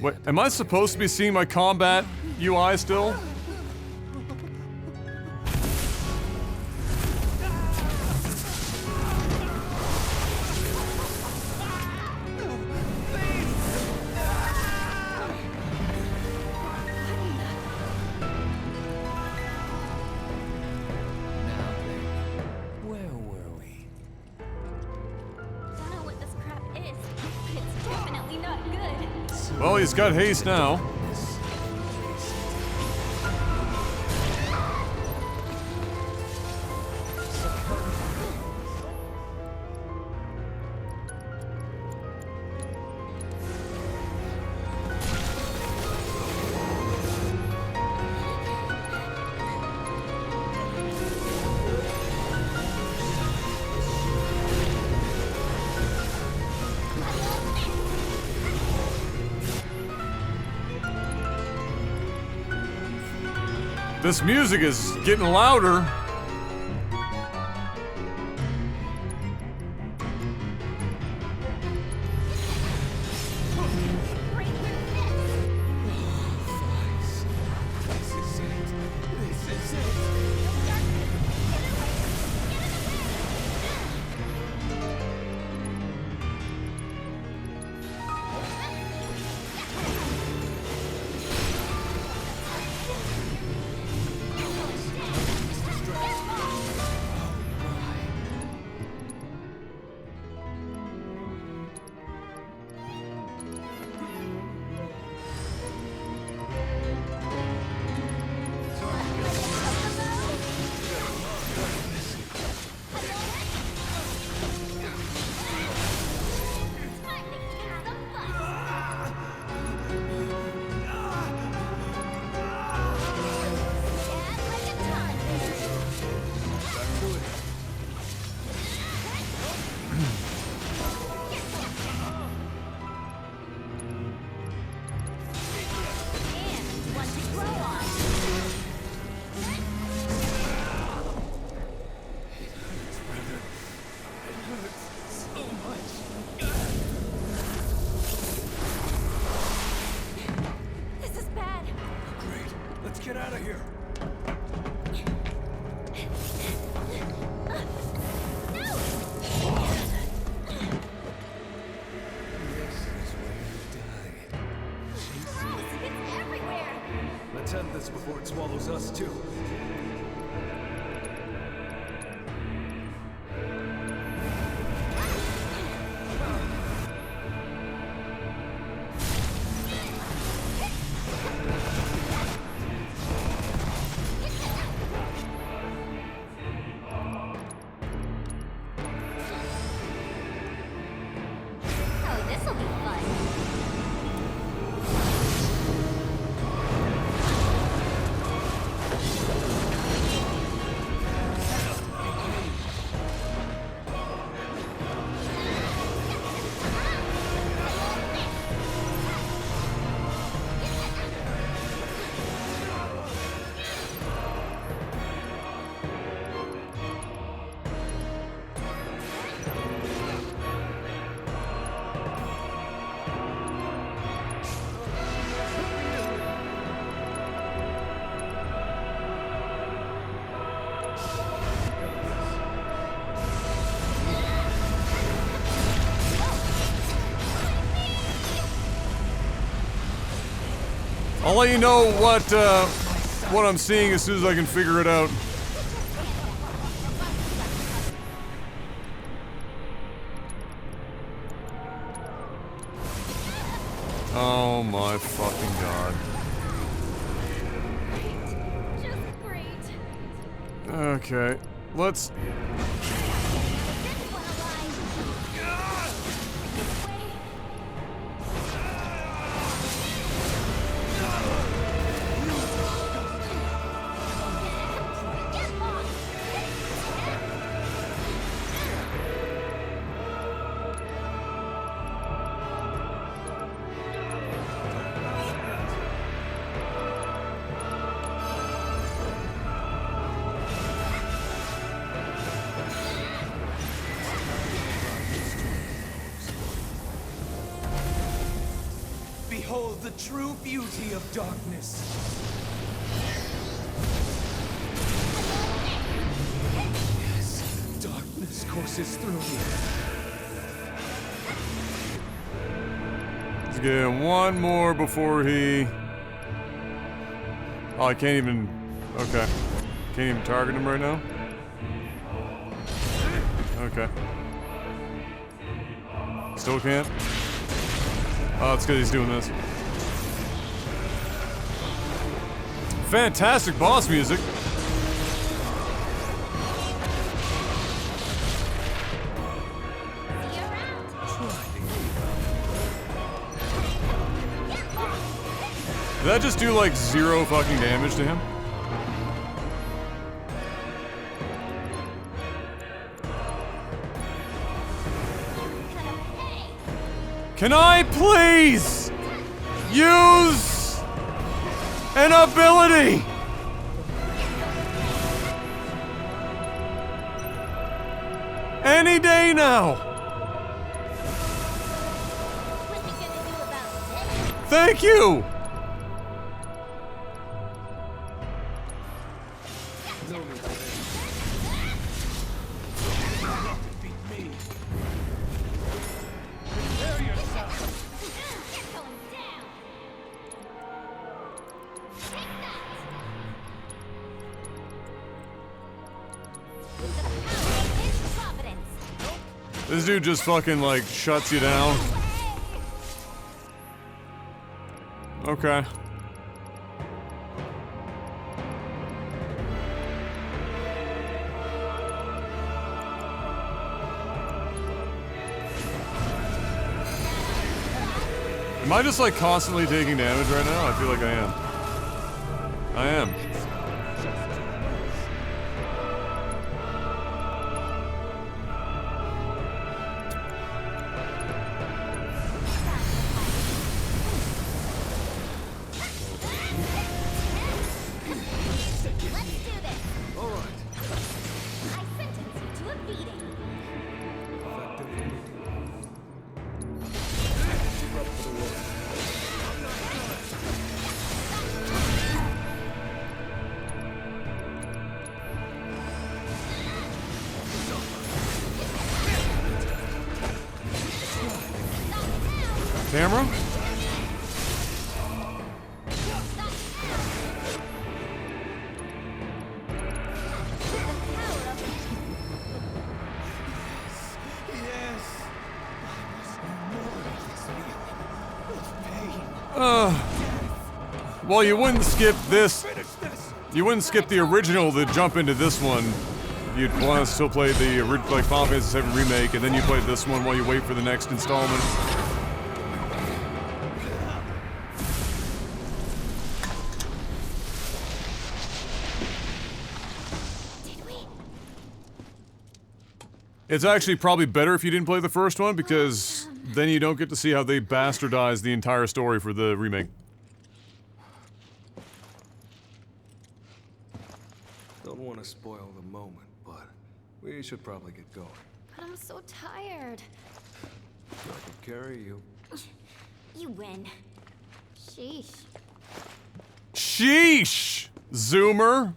Wait, am I supposed to be seeing my combat UI still? Well, he's got haste now. This music is getting louder. Get out of here! Let's end this before it swallows us too. I'll let you know what I'm seeing as soon as I can figure it out. Oh my fucking god. Just great. Okay, let's... the true beauty of darkness. Yes, darkness courses through me. Let's get one more before he... Oh, I can't even... Okay. Can't even target him right now? Okay. Still can't? Oh, it's because he's doing this. Fantastic boss music! Did that just do like 0 fucking damage to him? Can I please use an ability? Any day now. Thank you. This dude just fucking like shuts you down. Okay. Am I just like constantly taking damage right now? I feel like I am. I am. Camera? Well, you wouldn't skip this. You wouldn't skip the original to jump into this one. You'd want to still play the like Final Fantasy VII Remake, and then you play this one while you wait for the next installment. It's actually probably better if you didn't play the first one, because then you don't get to see how they bastardize the entire story for the remake. Don't want to spoil the moment, but we should probably get going. But I'm so tired. I can carry you. You win. Sheesh. Sheesh! Zoomer!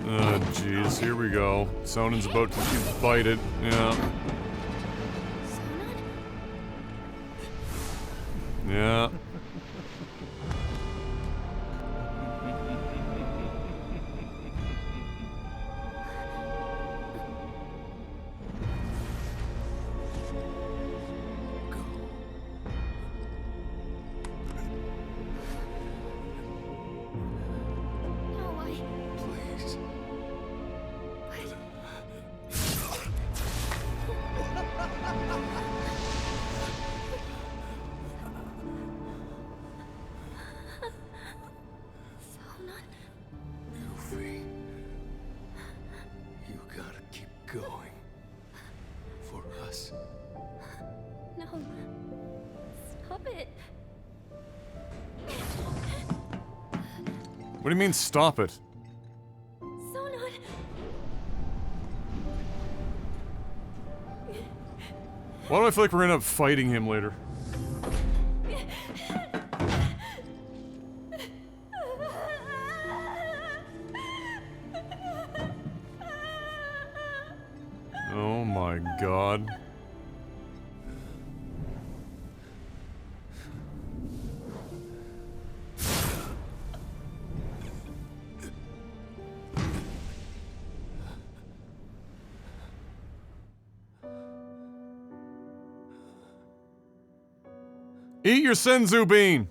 Oh, jeez, here we go. Sonan's about to bite it, yeah. Yeah. us. No. Stop it. What do you mean, stop it? Sonon. Why do I feel like we're gonna end up fighting him later? Oh my god. Eat your senzu bean!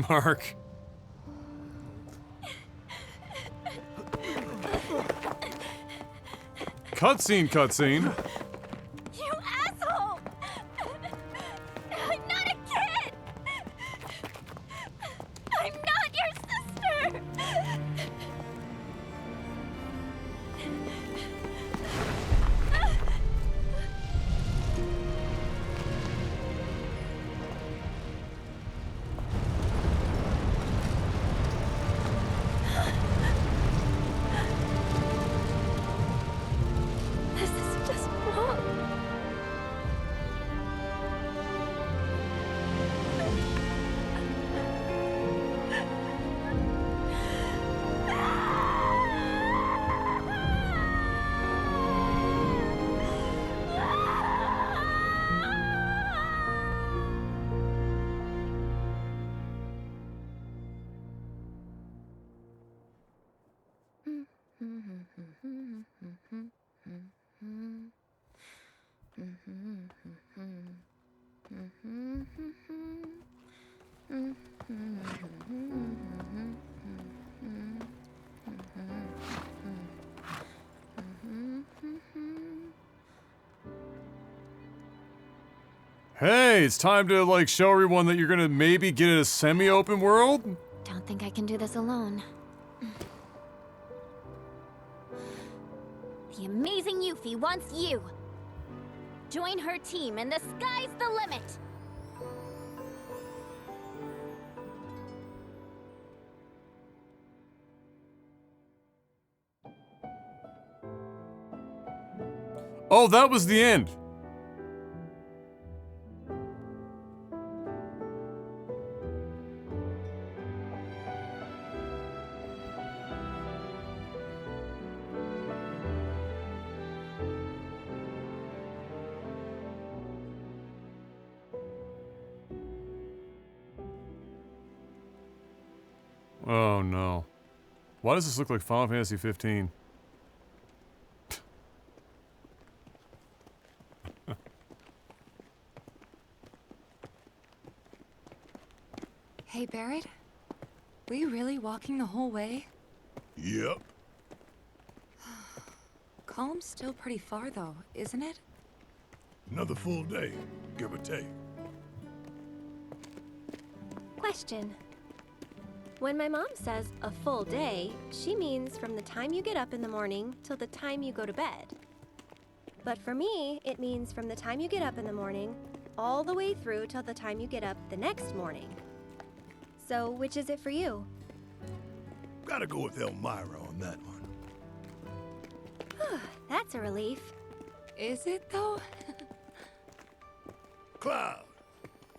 Mark. Cutscene, cutscene. You asshole! I'm not a kid! I'm not your sister! This is just wrong. Hey, it's time to, like, show everyone that you're gonna maybe get a semi-open world? Don't think I can do this alone. The amazing Yuffie wants you. Join her team and the sky's the limit. Oh, that was the end. Oh no. Why does this look like Final Fantasy 15? Hey, Barrett? Were you really walking the whole way? Yep. Calm's still pretty far, though, isn't it? Another full day, give or take. Question. When my mom says a full day, she means from the time you get up in the morning till the time you go to bed. But for me, it means from the time you get up in the morning all the way through till the time you get up the next morning. So, which is it for you? Gotta go with Elmira on that one. That's a relief. Is it, though? Cloud,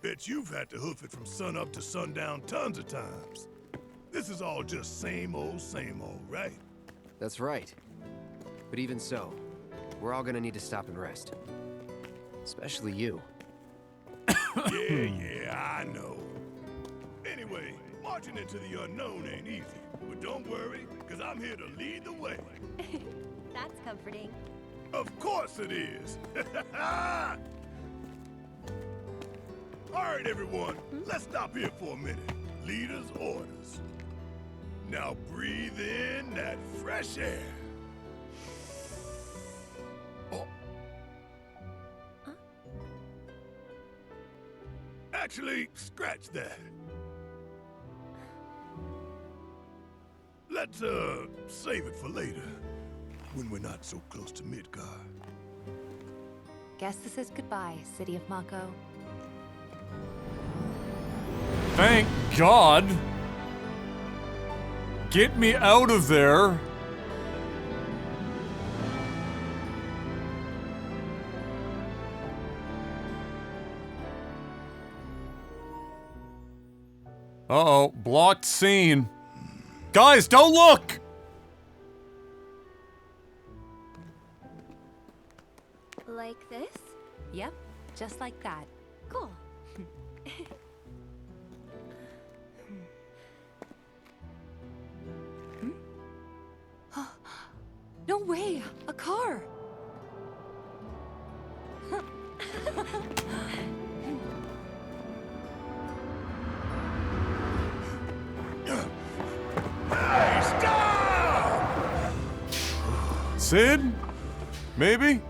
bet you've had to hoof it from sunup to sundown tons of times. This is all just same old, right? That's right. But even so, we're all gonna need to stop and rest. Especially you. Yeah, I know. Anyway, marching into the unknown ain't easy. But don't worry, because I'm here to lead the way. That's comforting. Of course it is. All right, everyone, let's stop here for a minute. Leader's orders. Now breathe in that fresh air. Oh. Actually, scratch that. Let's, save it for later, when we're not so close to Midgard. Guess this is goodbye, City of Mako. Thank God! Get me out of there! Uh-oh, blocked scene. Guys, don't look! Like this? Yep, just like that. Cool. No way! A car! Hey, stop! Sid? Maybe?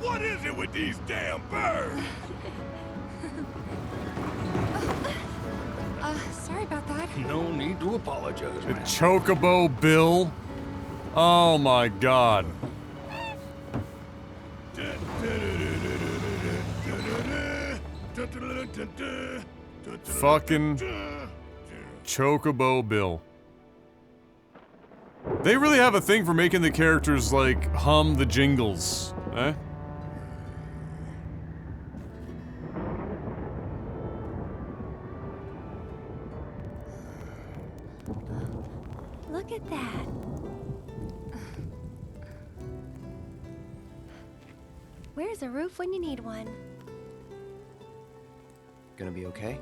What is it with these damn birds? Sorry about that. No need to apologize, The man. Chocobo Bill? Oh my God. Fucking Chocobo Bill. They really have a thing for making the characters, like, hum the jingles, eh? Look at that. Where's a roof when you need one? Gonna be okay?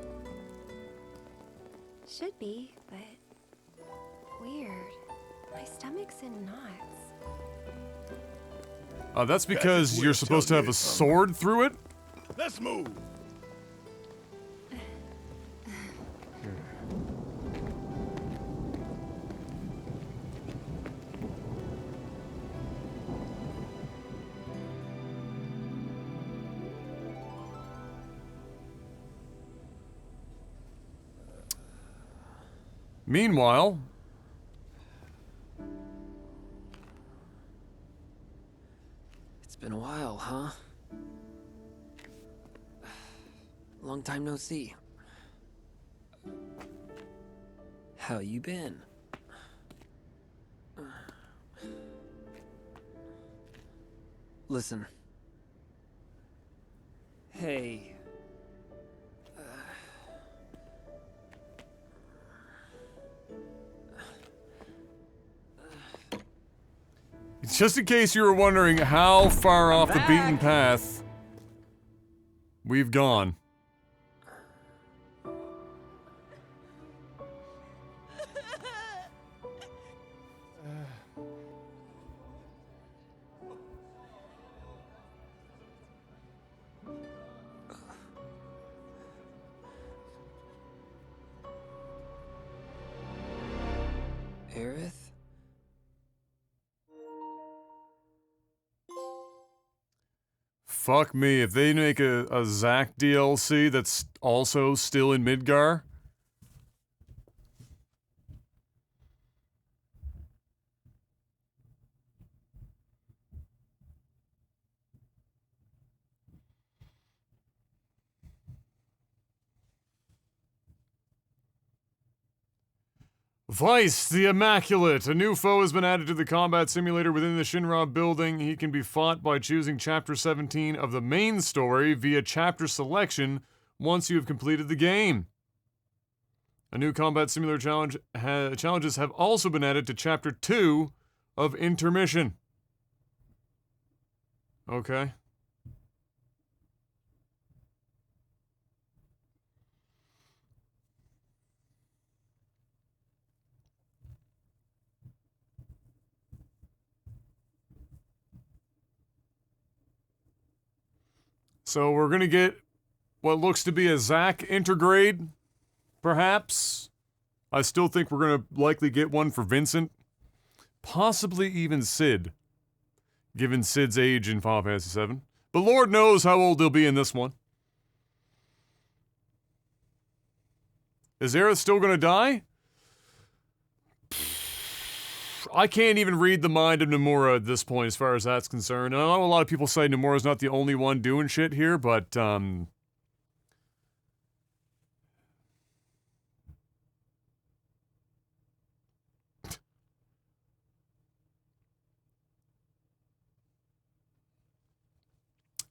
Should be, but weird. My stomach's in knots. That's because you're supposed to have a sword through it? Let's move. Meanwhile... It's been a while, huh? Long time no see. How you been? Listen. Hey. just in case you were wondering how far off the beaten path we've gone. Aerith? Fuck me, if they make a Zack DLC that's also still in Midgar. Vice, the Immaculate. A new foe has been added to the combat simulator within the Shinra building. He can be fought by choosing Chapter 17 of the main story via chapter selection once you have completed the game. A new combat simulator challenges have also been added to Chapter 2 of Intermission. Okay. So we're gonna get what looks to be a Zack Intergrade, perhaps. I still think we're gonna likely get one for Vincent. Possibly even Sid, given Sid's age in Final Fantasy VII. But Lord knows how old he'll be in this one. Is Aerith still gonna die? I can't even read the mind of Nomura at this point as far as that's concerned. And I know a lot of people say Nomura's not the only one doing shit here, but,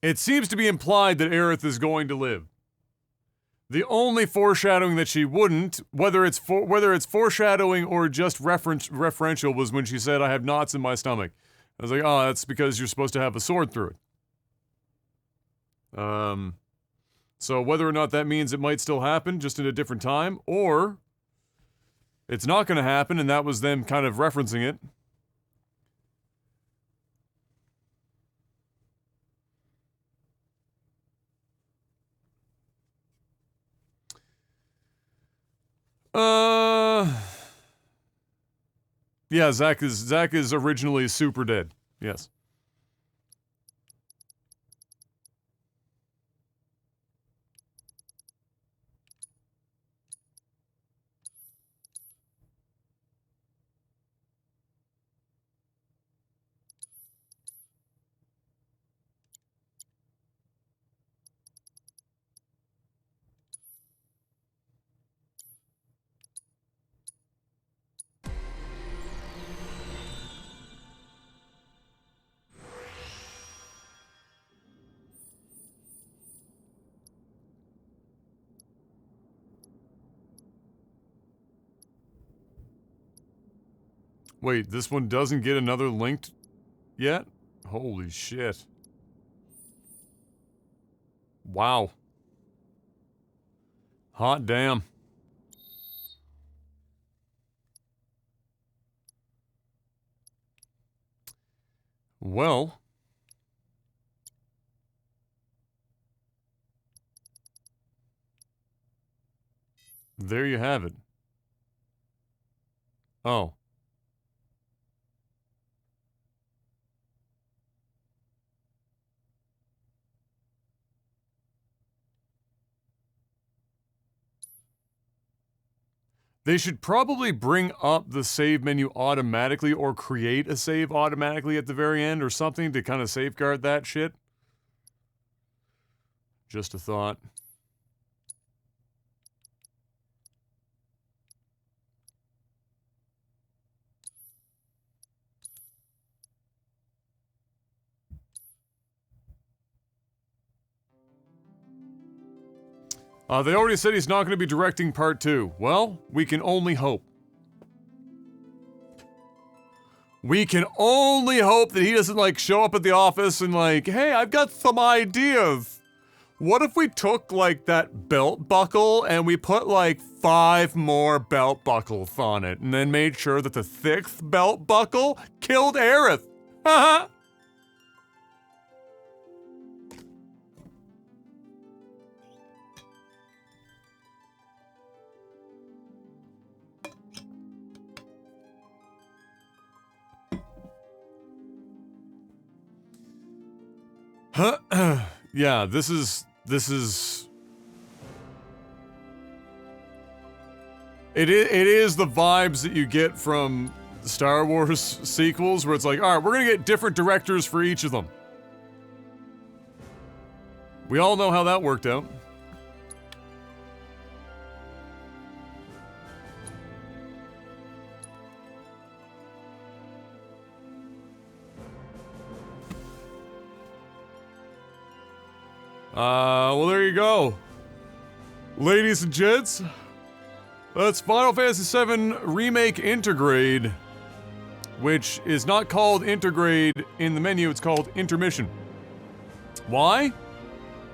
it seems to be implied that Aerith is going to live. The only foreshadowing that she wouldn't, whether it's foreshadowing or just referential, was when she said, "I have knots in my stomach." I was like, oh, that's because you're supposed to have a sword through it. So whether or not that means it might still happen, just in a different time, or it's not going to happen, and that was them kind of referencing it. Yeah, Zack is originally super dead. Yes. Wait, this one doesn't get another linked yet? Holy shit. Wow. Hot damn. Well. There you have it. Oh. They should probably bring up the save menu automatically or create a save automatically at the very end or something to kind of safeguard that shit. Just a thought. They already said he's not going to be directing part 2. Well, we can only hope. We can only hope that he doesn't, like, show up at the office and, like, hey, I've got some ideas. What if we took, like, that belt buckle and we put, like, 5 more belt buckles on it and then made sure that the 6th belt buckle killed Aerith? Haha. Yeah, this is... It is the vibes that you get from the Star Wars sequels, where it's like, alright, we're gonna get different directors for each of them. We all know how that worked out. Well, there you go. Ladies and gents, that's Final Fantasy VII Remake Intergrade, which is not called Intergrade in the menu, it's called Intermission. Why?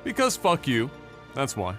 Because fuck you. That's why.